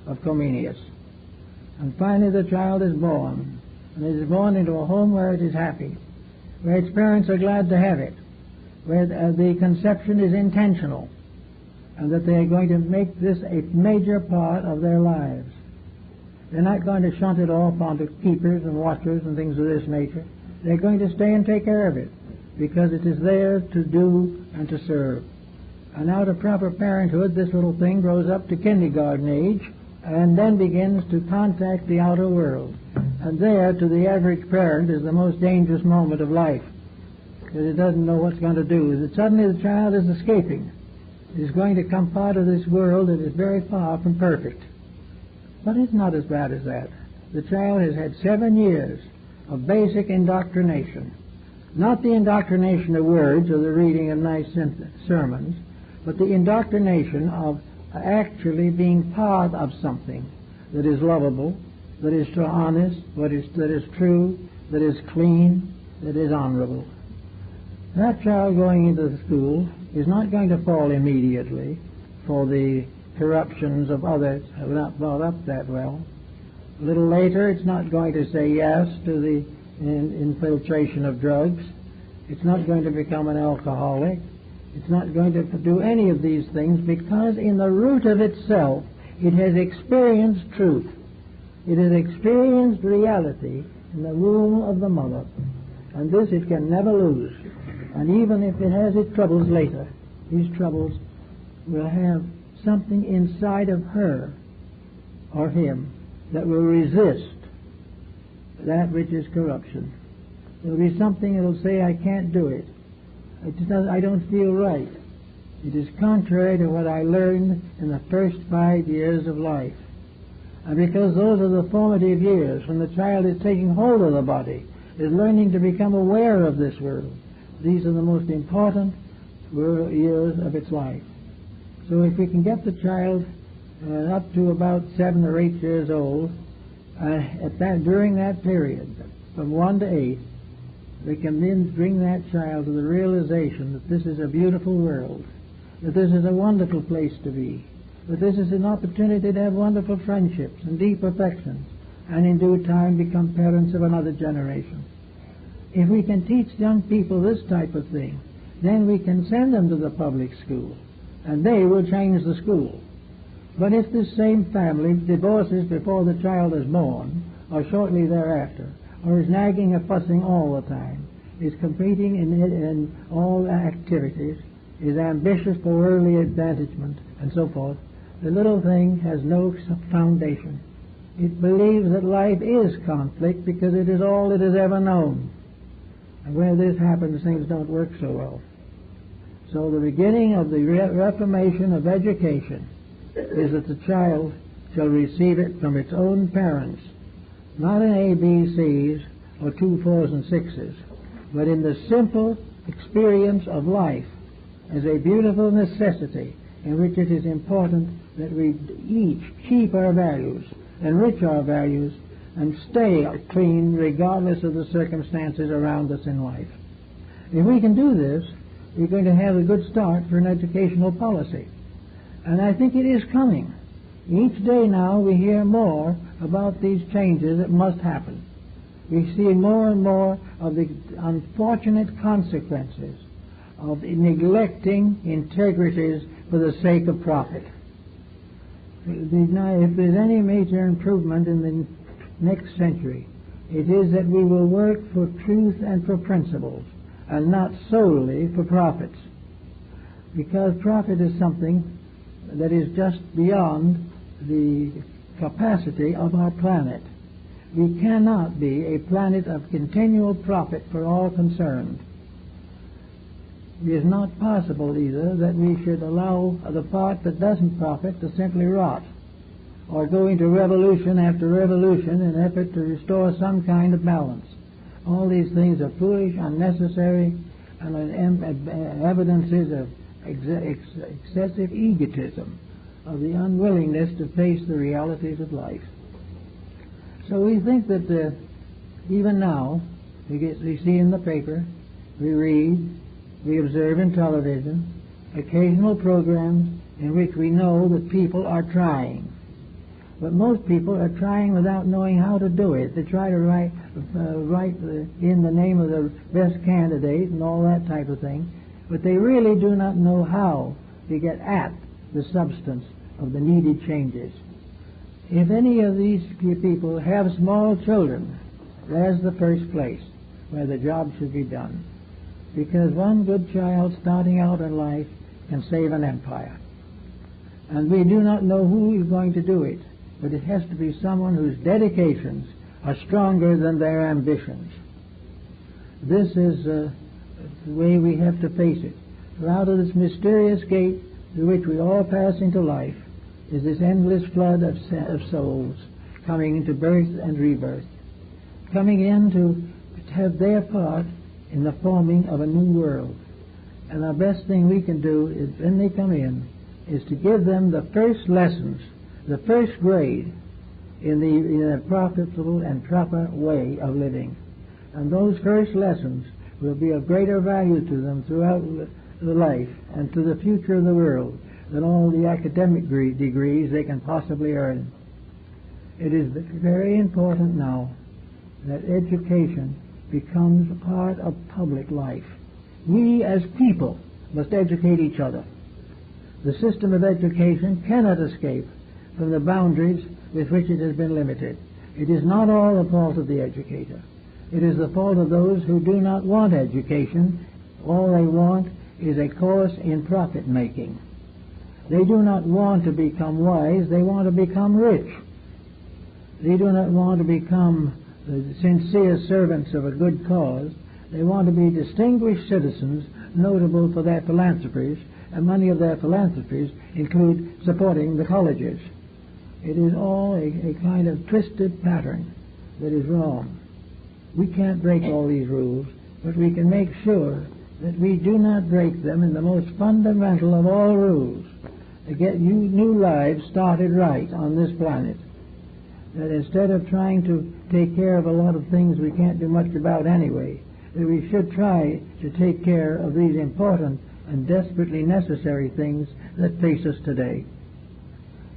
of Comenius. And finally the child is born, and it is born into a home where it is happy, where its parents are glad to have it, where the conception is intentional, and that they are going to make this a major part of their lives. They're not going to shunt it off onto keepers and watchers and things of this nature. They're going to stay and take care of it, because it is there to do and to serve. And out of proper parenthood, this little thing grows up to kindergarten age, and then begins to contact the outer world. And there, to the average parent, is the most dangerous moment of life, because it doesn't know what's going to do. That suddenly the child is escaping. It is going to come part of this world that is very far from perfect. But it's not as bad as that. The child has had 7 years of basic indoctrination. Not the indoctrination of words or the reading of nice sermons, but the indoctrination of actually being part of something that is lovable, that is honest, that is true, that is clean, that is honorable. That child going into the school is not going to fall immediately for the corruptions of others who have not brought up that well. A little later, it's not going to say yes to the infiltration of drugs. It's not going to become an alcoholic. It's not going to do any of these things, because in the root of itself, it has experienced truth. It has experienced reality in the womb of the mother. And this it can never lose. And even if it has its troubles later, these troubles will have something inside of her or him that will resist that which is corruption. There will be something that will say, I can't do it. I don't feel right. It is contrary to what I learned in the first 5 years of life. And because those are the formative years when the child is taking hold of the body, is learning to become aware of this world, these are the most important years of its life. So if we can get the child up to about 7 or 8 years old, during that period, from 1 to 8, we can then bring that child to the realization that this is a beautiful world, that this is a wonderful place to be, that this is an opportunity to have wonderful friendships and deep affections, and in due time become parents of another generation. If we can teach young people this type of thing, then we can send them to the public school, and they will change the school. But if this same family divorces before the child is born, or shortly thereafter, or is nagging or fussing all the time, is competing in all activities, is ambitious for early advantagement, and so forth, the little thing has no foundation. It believes that life is conflict because it is all it has ever known. And where this happens, things don't work so well. So the beginning of the reformation of education is that the child shall receive it from its own parents, not in ABCs or 2, 4s, and 6s, but in the simple experience of life as a beautiful necessity in which it is important that we each keep our values, enrich our values, and stay clean regardless of the circumstances around us in life. If we can do this, we're going to have a good start for an educational policy. And I think it is coming. Each day now we hear more about these changes that must happen. We see more and more of the unfortunate consequences of neglecting integrities for the sake of profit. If there's any major improvement in the next century, it is that we will work for truth and for principles, and not solely for profits. Because profit is something that is just beyond the capacity of our planet. We cannot be a planet of continual profit for all concerned. It is not possible either that we should allow the part that doesn't profit to simply rot, or go into revolution after revolution in an effort to restore some kind of balance. All these things are foolish, unnecessary, and evidences of excessive egotism, of the unwillingness to face the realities of life. So we think that even now, we see in the paper, we read, we observe in television, occasional programs in which we know that people are trying. But most people are trying without knowing how to do it. They try to write in the name of the best candidate and all that type of thing, but they really do not know how to get at the substance of the needed changes. If any of these people have small children, there's the first place where the job should be done. Because one good child starting out in life can save an empire. And we do not know who is going to do it, but it has to be someone whose dedications are stronger than their ambitions. This is the way we have to face it. For out of this mysterious gate through which we all pass into life is this endless flood of souls coming into birth and rebirth, coming in to have their part in the forming of a new world. And the best thing we can do is, when they come in, is to give them the first lessons, the first grade in a profitable and proper way of living. And those first lessons will be of greater value to them throughout the life and to the future of the world than all the academic degrees they can possibly earn. It is very important now that education becomes a part of public life. We as people must educate each other. The system of education cannot escape from the boundaries with which it has been limited. It is not all the fault of the educator. It is the fault of those who do not want education. All they want is a course in profit making. They do not want to become wise, they want to become rich. They do not want to become the sincere servants of a good cause. They want to be distinguished citizens, notable for their philanthropies, and many of their philanthropies include supporting the colleges. It is all a kind of twisted pattern that is wrong. We can't break all these rules, but we can make sure that we do not break them in the most fundamental of all rules, to get new lives started right on this planet. That instead of trying to take care of a lot of things we can't do much about anyway, that we should try to take care of these important and desperately necessary things that face us today.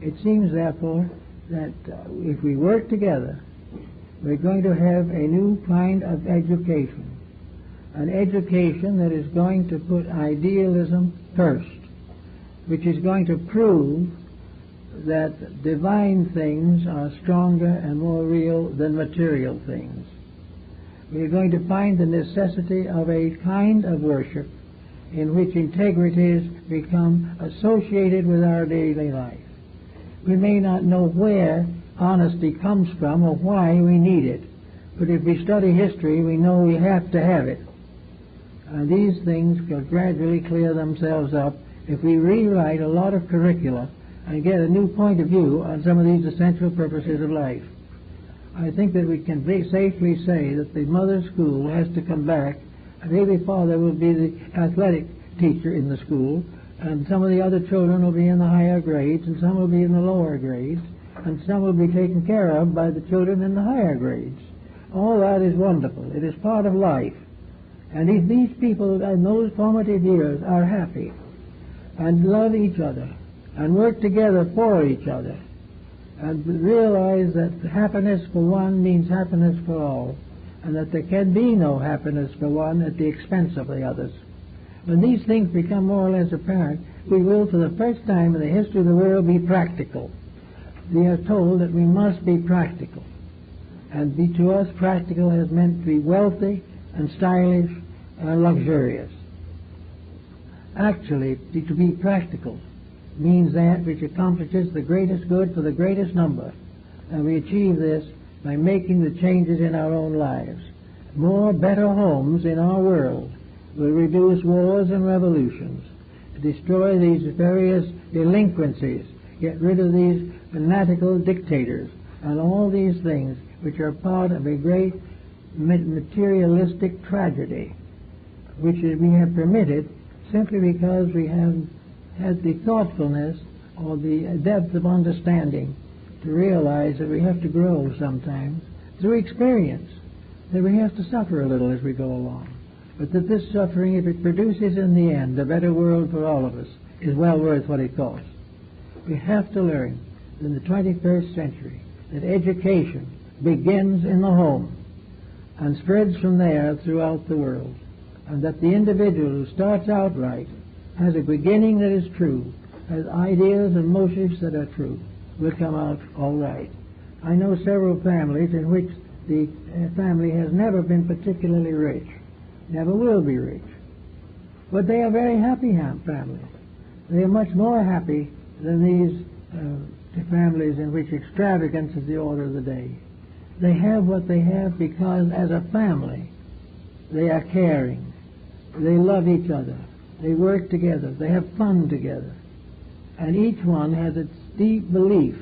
It seems, therefore, that if we work together, we're going to have a new kind of education, an education that is going to put idealism first, which is going to prove that divine things are stronger and more real than material things. We're going to find the necessity of a kind of worship in which integrities become associated with our daily life. We may not know where honesty comes from or why we need it, but if we study history, we know we have to have it. And these things will gradually clear themselves up if we rewrite a lot of curricula and get a new point of view on some of these essential purposes of life. I think that we can safely say that the mother school has to come back, and maybe father will be the athletic teacher in the school, and some of the other children will be in the higher grades, and some will be in the lower grades, and some will be taken care of by the children in the higher grades. All that is wonderful. It is part of life. And if these people in those formative years are happy and love each other and work together for each other and realize that happiness for one means happiness for all, and that there can be no happiness for one at the expense of the others, when these things become more or less apparent, we will, for the first time in the history of the world, be practical. We are told that we must be practical. And to us, practical has meant to be wealthy and stylish and luxurious. Actually, to be practical means that which accomplishes the greatest good for the greatest number. And we achieve this by making the changes in our own lives. More better homes in our world will reduce wars and revolutions, destroy these various delinquencies, get rid of these fanatical dictators, and all these things which are part of a great materialistic tragedy, which we have permitted simply because we have had the thoughtfulness or the depth of understanding to realize that we have to grow sometimes through experience, that we have to suffer a little as we go along, but that this suffering, if it produces in the end a better world for all of us, is well worth what it costs. We have to learn in the 21st century that education begins in the home and spreads from there throughout the world, and that the individual who starts out right has a beginning that is true, has ideas and motives that are true, will come out all right. I know several families in which the family has never been particularly rich, never will be rich, but they are very happy families. They are much more happy than these families in which extravagance is the order of the day. They have what they have because as a family they are caring, they love each other, they work together, they have fun together, and each one has its deep belief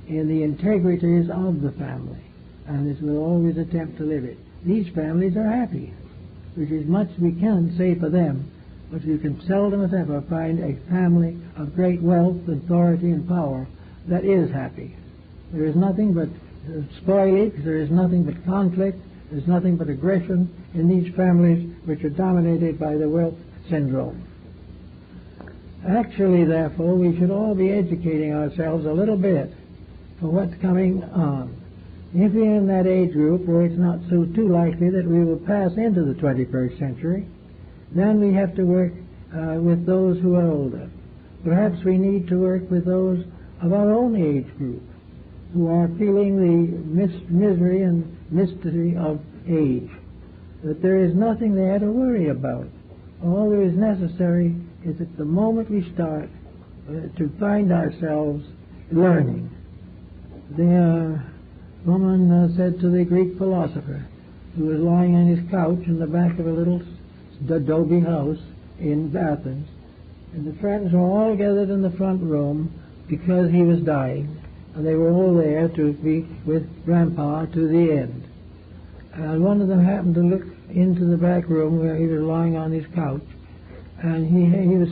in the integrities of the family, and this will always attempt to live it. These families are happy, which is much we can say for them, but you can seldom as ever find a family of great wealth, authority, and power that is happy. There is nothing but spoilage, there is nothing but conflict, there's nothing but aggression in these families which are dominated by the wealth syndrome. Actually, therefore, we should all be educating ourselves a little bit for what's coming on. If we're in that age group where it's not so too likely that we will pass into the 21st century, then we have to work with those who are older. Perhaps we need to work with those of our own age group who are feeling the misery and mystery of age, that there is nothing there to worry about. All that is necessary is at the moment we start to find ourselves learning. The woman said to the Greek philosopher, who was lying on his couch in the back of a little adobe house in Athens, and the friends were all gathered in the front room because he was dying, and they were all there to be with Grandpa to the end. And one of them happened to look into the back room where he was lying on his couch, and he was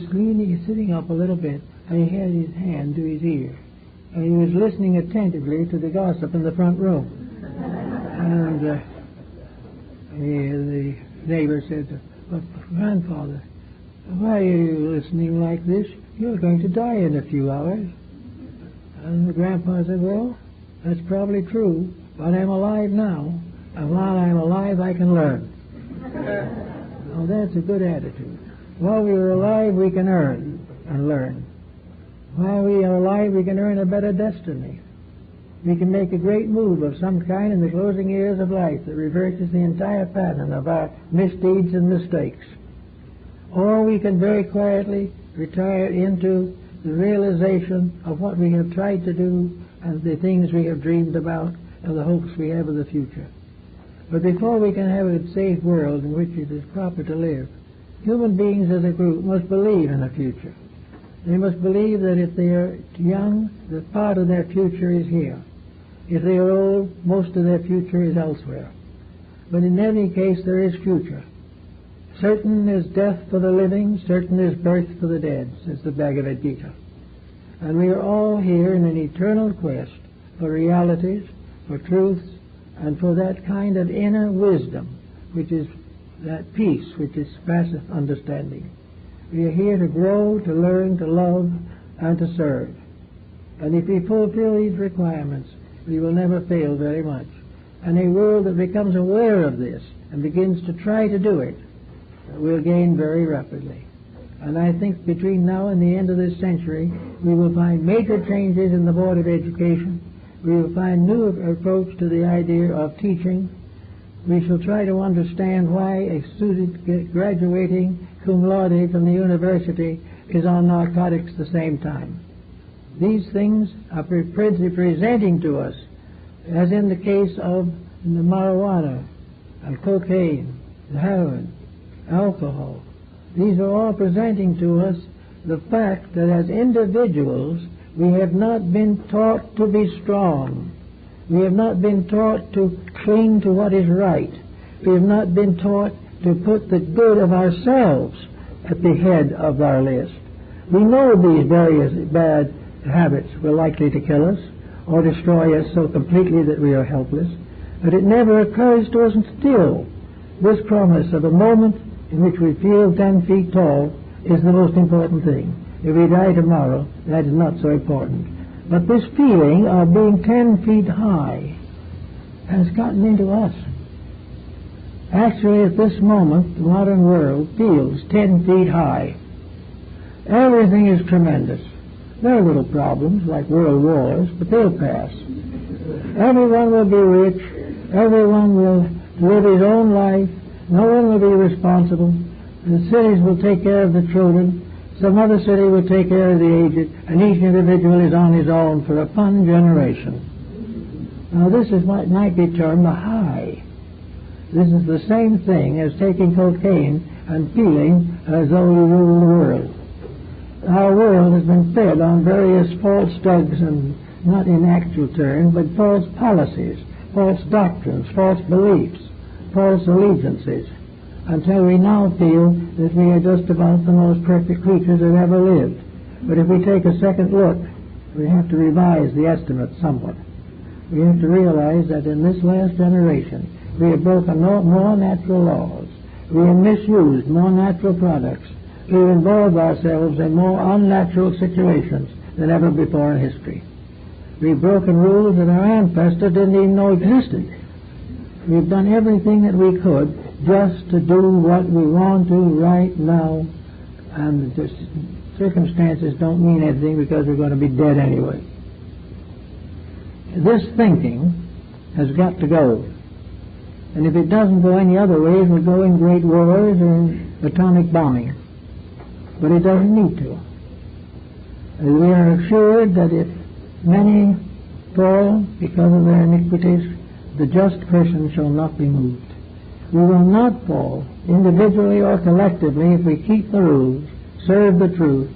sitting up a little bit, and he had his hand to his ear, and he was listening attentively to the gossip in the front room. And the neighbor said, "But Grandfather, why are you listening like this? You're going to die in a few hours." And the grandpa said, "Well, that's probably true, but I'm alive now, and while I'm alive I can learn." Now that's a good attitude. While we are alive we can earn and learn. While we are alive we can earn a better destiny. We can make a great move of some kind in the closing years of life that reverses the entire pattern of our misdeeds and mistakes. Or we can very quietly retire into the realization of what we have tried to do and the things we have dreamed about and the hopes we have of the future. But before we can have a safe world in which it is proper to live, human beings as a group must believe in the future. They must believe that if they are young, that part of their future is here. If they are old, most of their future is elsewhere. But in any case, there is future. Certain is death for the living, certain is birth for the dead, says the Bhagavad Gita. And we are all here in an eternal quest for realities, for truths, and for that kind of inner wisdom, which is that peace which is passive understanding. We are here to grow, to learn, to love, and to serve. And if we fulfill these requirements, we will never fail very much. And a world that becomes aware of this and begins to try to do it will gain very rapidly. And I think between now and the end of this century, we will find major changes in the Board of Education. We will find new approach to the idea of teaching. We shall try to understand why a student graduating cum laude from the university is on narcotics at the same time. These things are presenting to us, as in the case of the marijuana, and cocaine, and heroin, alcohol. These are all presenting to us the fact that as individuals we have not been taught to be strong. We have not been taught to cling to what is right. We have not been taught to put the good of ourselves at the head of our list. We know these various bad habits were likely to kill us or destroy us so completely that we are helpless, but it never occurs to us still. This promise of a moment in which we feel 10 feet tall is the most important thing. If we die tomorrow, that is not so important. But this feeling of being 10 feet high has gotten into us. Actually, at this moment, the modern world feels 10 feet high. Everything is tremendous. There are little problems like world wars, but they'll pass. Everyone will be rich. Everyone will live his own life. No one will be responsible. The cities will take care of the children. Some other city will take care of the aged, and each individual is on his own for a fun generation. Now, this is what might be termed a high. This is the same thing as taking cocaine and feeling as though you rule the world. Our world has been fed on various false drugs, and not in actual terms, but false policies, false doctrines, false beliefs, false allegiances, until we now feel that we are just about the most perfect creatures that ever lived. But if we take a second look, we have to revise the estimate somewhat. We have to realize that in this last generation, we have broken more natural laws. We have misused more natural products. We have involved ourselves in more unnatural situations than ever before in history. We've broken rules that our ancestors didn't even know existed. We've done everything that we could just to do what we want to right now, and the circumstances don't mean anything because we're going to be dead anyway. This thinking has got to go. And if it doesn't go any other way, it will go in great wars and atomic bombing. But it doesn't need to. And we are assured that if many fall because of their iniquities, the just person shall not be moved. We will not fall, individually or collectively, if we keep the rules, serve the truth,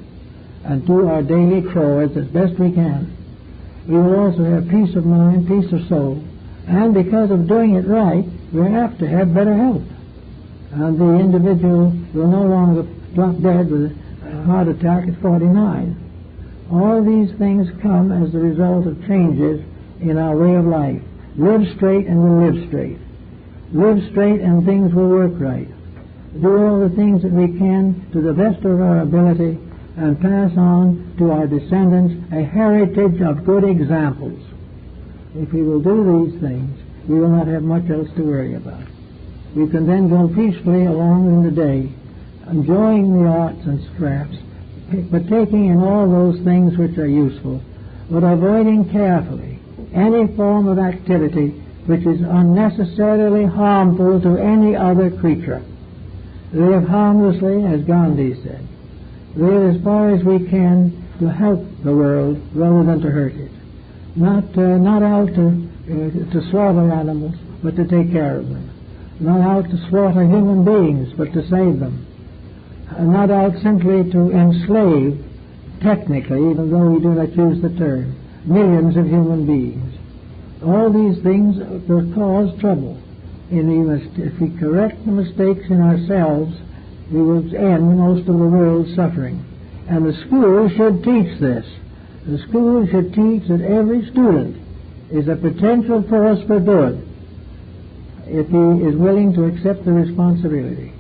and do our daily chores as best we can. We will also have peace of mind, peace of soul, and because of doing it right, we have to have better health. And the individual will no longer drop dead with a heart attack at 49. All these things come as the result of changes in our way of life. Live straight and we'll live straight. Live straight and things will work right. Do all the things that we can to the best of our ability and pass on to our descendants a heritage of good examples. If we will do these things, we will not have much else to worry about. We can then go peacefully along in the day, enjoying the arts and crafts, partaking in all those things which are useful, but avoiding carefully any form of activity which is unnecessarily harmful to any other creature. Live harmlessly, as Gandhi said. Live as far as we can to help the world rather than to hurt it. Not out to slaughter animals, but to take care of them. Not out to slaughter human beings, but to save them. Not out simply to enslave, technically, even though we do not use the term, millions of human beings. All these things will cause trouble. If we correct the mistakes in ourselves, we will end most of the world's suffering. And the school should teach this. The school should teach that every student is a potential force for good if he is willing to accept the responsibility.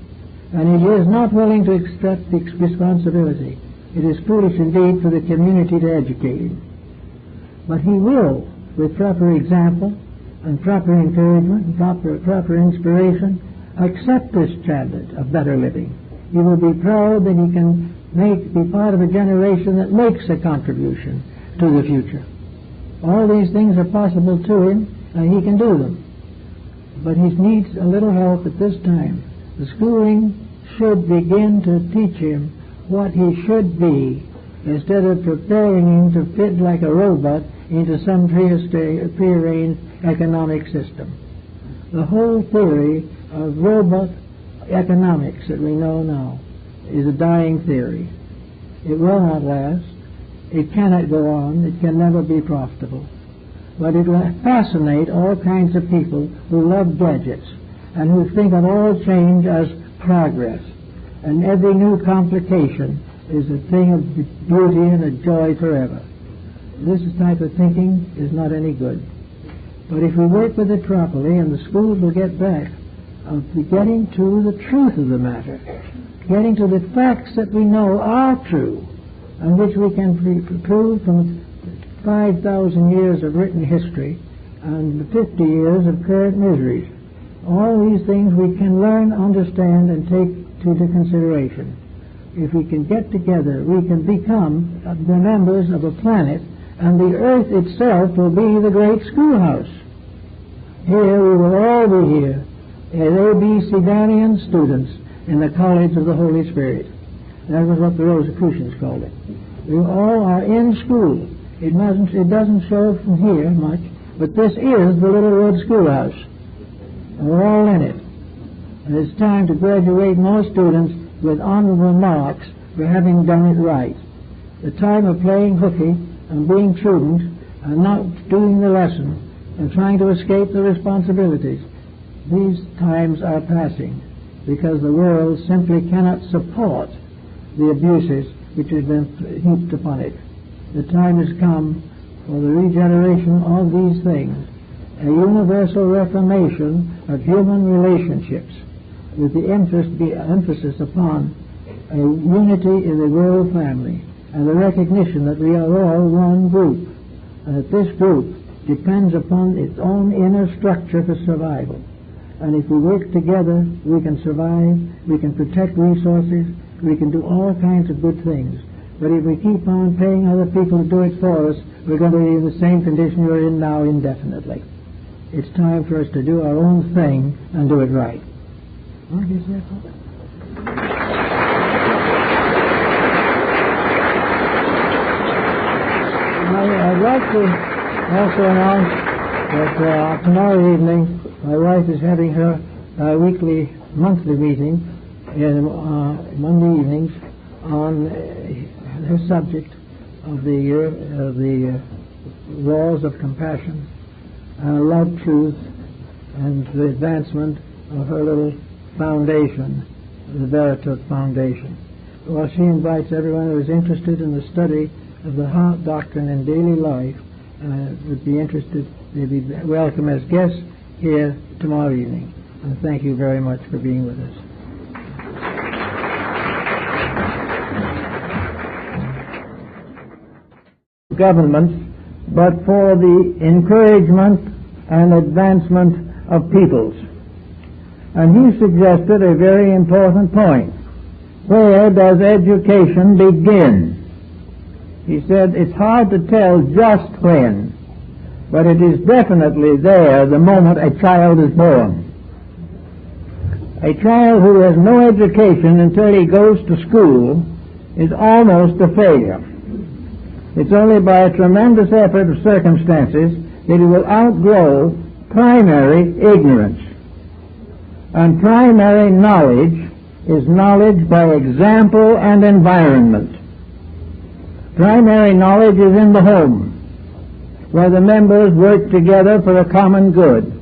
And if he is not willing to accept the responsibility, it is foolish indeed for the community to educate him. But he will, with proper example and proper encouragement and proper inspiration, accept this standard of better living. He will be proud that he can be part of a generation that makes a contribution to the future. All these things are possible to him, and he can do them. But he needs a little help at this time. The schooling should begin to teach him what he should be, instead of preparing him to fit like a robot into some prearranged economic system. The whole theory of robot economics that we know now is a dying theory. It will not last. It cannot go on. It can never be profitable. But it will fascinate all kinds of people who love gadgets and who think of all change as progress. and every new complication is a thing of beauty and a joy forever. This type of thinking is not any good. But if we work with it properly, and the schools will get back of getting to the truth of the matter, getting to the facts that we know are true, and which we can prove from 5,000 years of written history and 50 years of current miseries. All these things we can learn, understand, and take into consideration. If we can get together, we can become the members of a planet, and the earth itself will be the great schoolhouse. Here we will all be here as A.B.C.Danian students in the College of the Holy Spirit. That was what the Rosicrucians called it. We all are in school. It doesn't show from here much, but this is the Little Road Schoolhouse. And we're all in it. And it's time to graduate more students with honorable marks for having done it right. The time of playing hooky and being prudent and not doing the lesson and trying to escape the responsibilities, these times are passing, because the world simply cannot support the abuses which have been heaped upon it. The time has come for the regeneration of these things, a universal reformation of human relationships, with the emphasis upon a unity in the world family, and the recognition that we are all one group, and that this group depends upon its own inner structure for survival. And if we work together, we can survive, we can protect resources, we can do all kinds of good things. But if we keep on paying other people to do it for us, we're going to be in the same condition we're in now indefinitely. It's time for us to do our own thing and do it right. I'd like to also announce that tomorrow evening my wife is having her monthly meeting in Monday evenings on her subject of the laws of compassion, love, truth, and the advancement of her little foundation, the Veritas Foundation. Well, she invites everyone who is interested in the study of the heart doctrine in daily life would be interested. They'd be welcome as guests here tomorrow evening. And thank you very much for being with us. Governments, but for the encouragement and advancement of peoples. And he suggested a very important point. Where does education begin? He said it's hard to tell just when, but it is definitely there the moment a child is born. A child who has no education until he goes to school is almost a failure. It's only by a tremendous effort of circumstances that he will outgrow primary ignorance. And primary knowledge is knowledge by example and environment. Primary knowledge is in the home, where the members work together for a common good.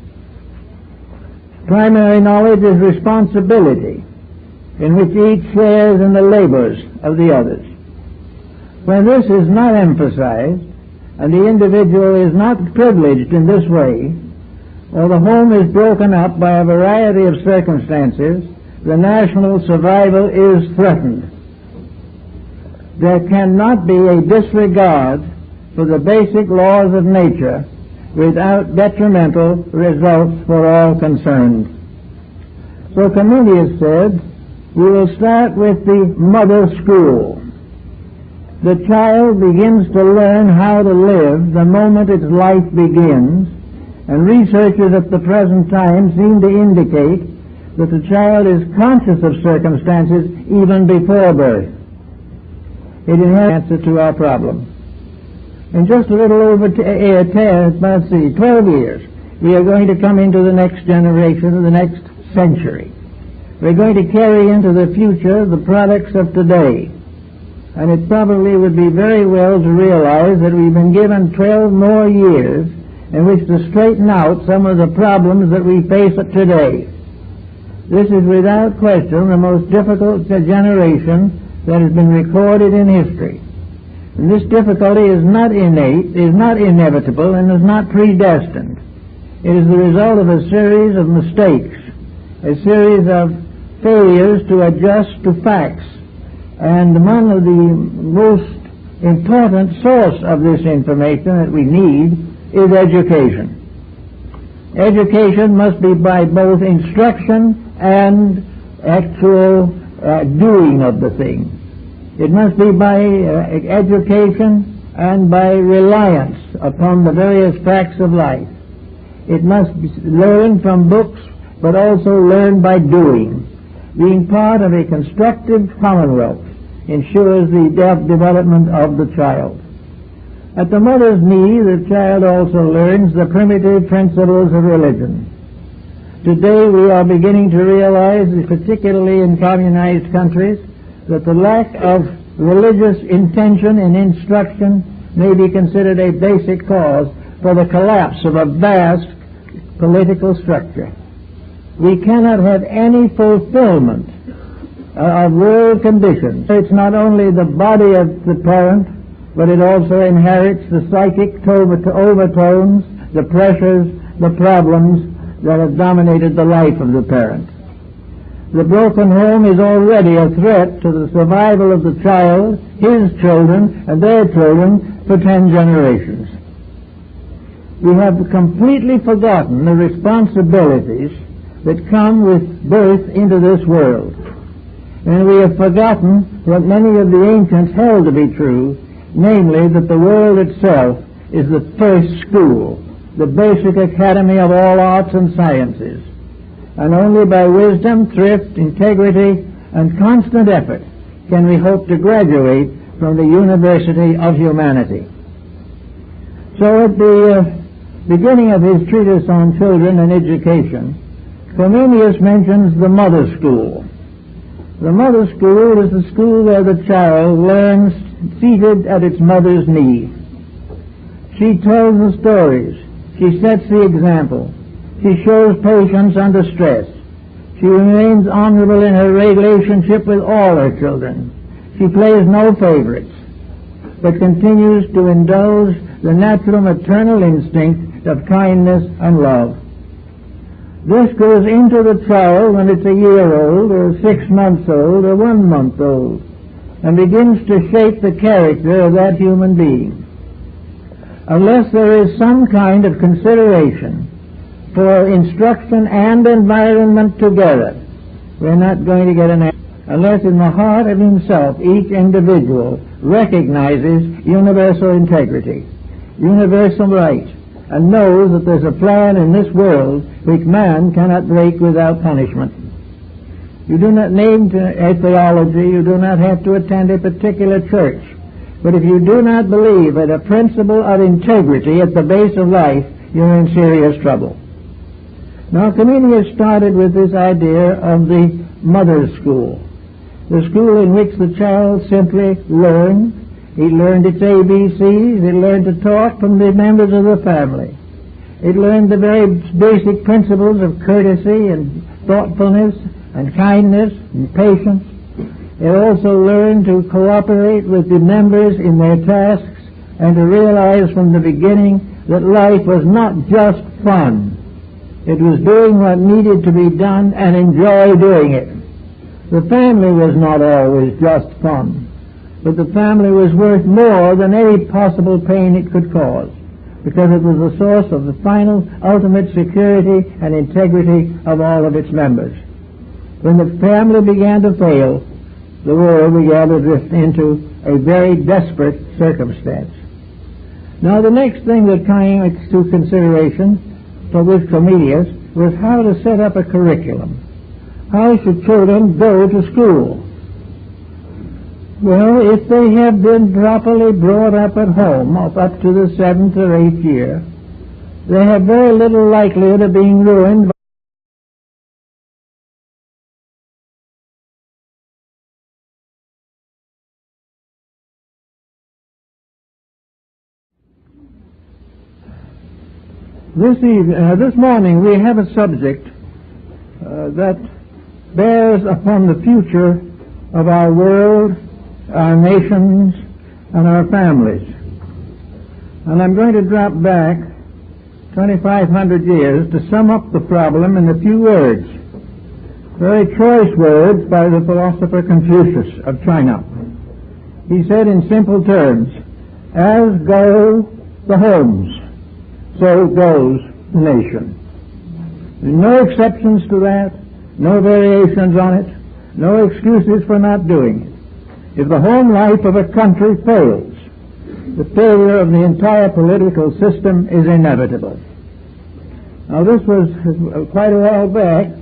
Primary knowledge is responsibility, in which each shares in the labors of the others. When this is not emphasized, and the individual is not privileged in this way, or the home is broken up by a variety of circumstances, the national survival is threatened. There cannot be a disregard for the basic laws of nature without detrimental results for all concerned. So Comenius said, we will start with the mother school. The child begins to learn how to live the moment its life begins, and researchers at the present time seem to indicate that the child is conscious of circumstances even before birth. It inherits answer to our problem. In just a little over 12 years, we are going to come into the next generation, the next century. We're going to carry into the future the products of today. And it probably would be very well to realize that we've been given 12 more years in which to straighten out some of the problems that we face today. This is without question the most difficult generation that has been recorded in history. And this difficulty is not innate, is not inevitable, and is not predestined. It is the result of a series of mistakes, a series of failures to adjust to facts. And one of the most important source of this information that we need is education. Education must be by both instruction and actual doing of the thing. It must be by education and by reliance upon the various facts of life. It must be learned from books, but also learned by doing. Being part of a constructive commonwealth ensures the development of the child. At the mother's knee, the child also learns the primitive principles of religion. Today we are beginning to realize, particularly in communized countries, that the lack of religious intention and instruction may be considered a basic cause for the collapse of a vast political structure. We cannot have any fulfillment of world conditions. It's not only the body of the parent, but it also inherits the psychic overtones, the pressures, the problems that have dominated the life of the parent. The broken home is already a threat to the survival of the child, his children, and their children for 10 generations. We have completely forgotten the responsibilities that come with birth into this world. And we have forgotten what many of the ancients held to be true, namely that the world itself is the first school, the basic academy of all arts and sciences. And only by wisdom, thrift, integrity, and constant effort can we hope to graduate from the University of Humanity. So at the beginning of his treatise on children and education, Comenius mentions the mother school. The mother school is the school where the child learns seated at its mother's knee. She tells the stories. She sets the example. She shows patience under stress. She remains honorable in her relationship with all her children. She plays no favorites, but continues to indulge the natural maternal instinct of kindness and love. This goes into the child when it's a year old, or 6 months old, or 1 month old, and begins to shape the character of that human being. Unless there is some kind of consideration for instruction and environment together, we're not going to get an answer. Unless in the heart of himself each individual recognizes universal integrity, universal right, and knows that there's a plan in this world which man cannot break without punishment. You do not need a theology, you do not have to attend a particular church, but if you do not believe that a principle of integrity at the base of life, you're in serious trouble. Now, Comenius started with this idea of the mother's school, the school in which the child simply learned. He learned its ABCs. It learned to talk from the members of the family. It learned the very basic principles of courtesy and thoughtfulness and kindness and patience. It also learned to cooperate with the members in their tasks and to realize from the beginning that life was not just fun. It was doing what needed to be done and enjoy doing it. The family was not always just fun, but the family was worth more than any possible pain it could cause, because it was the source of the final, ultimate security and integrity of all of its members. When the family began to fail, the world began to drift into a very desperate circumstance. Now, the next thing that came into consideration with Comenius was how to set up a curriculum. How should children go to school? Well, if they have been properly brought up at home up to the 7th or 8th year, they have very little likelihood of being ruined. This morning we have a subject that bears upon the future of our world, our nations, and our families. And I'm going to drop back 2,500 years to sum up the problem in a few words, very choice words by the philosopher Confucius of China. He said in simple terms, as go the homes, so goes the nation. No exceptions to that, no variations on it, no excuses for not doing it. If the home life of a country fails, the failure of the entire political system is inevitable. Now this was quite a while back.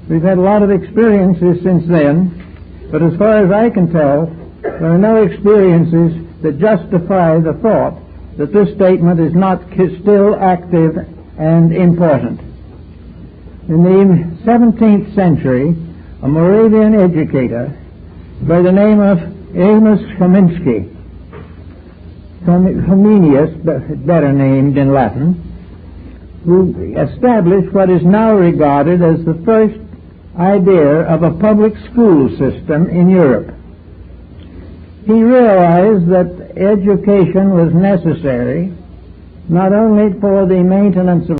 We've had a lot of experiences since then, but as far as I can tell, there are no experiences that justify the thought that this statement is not still active and important. In the 17th century, a Moravian educator by the name of Amos Chominski, Comenius, better named in Latin, who established what is now regarded as the first idea of a public school system in Europe. He realized that education was necessary not only for the maintenance of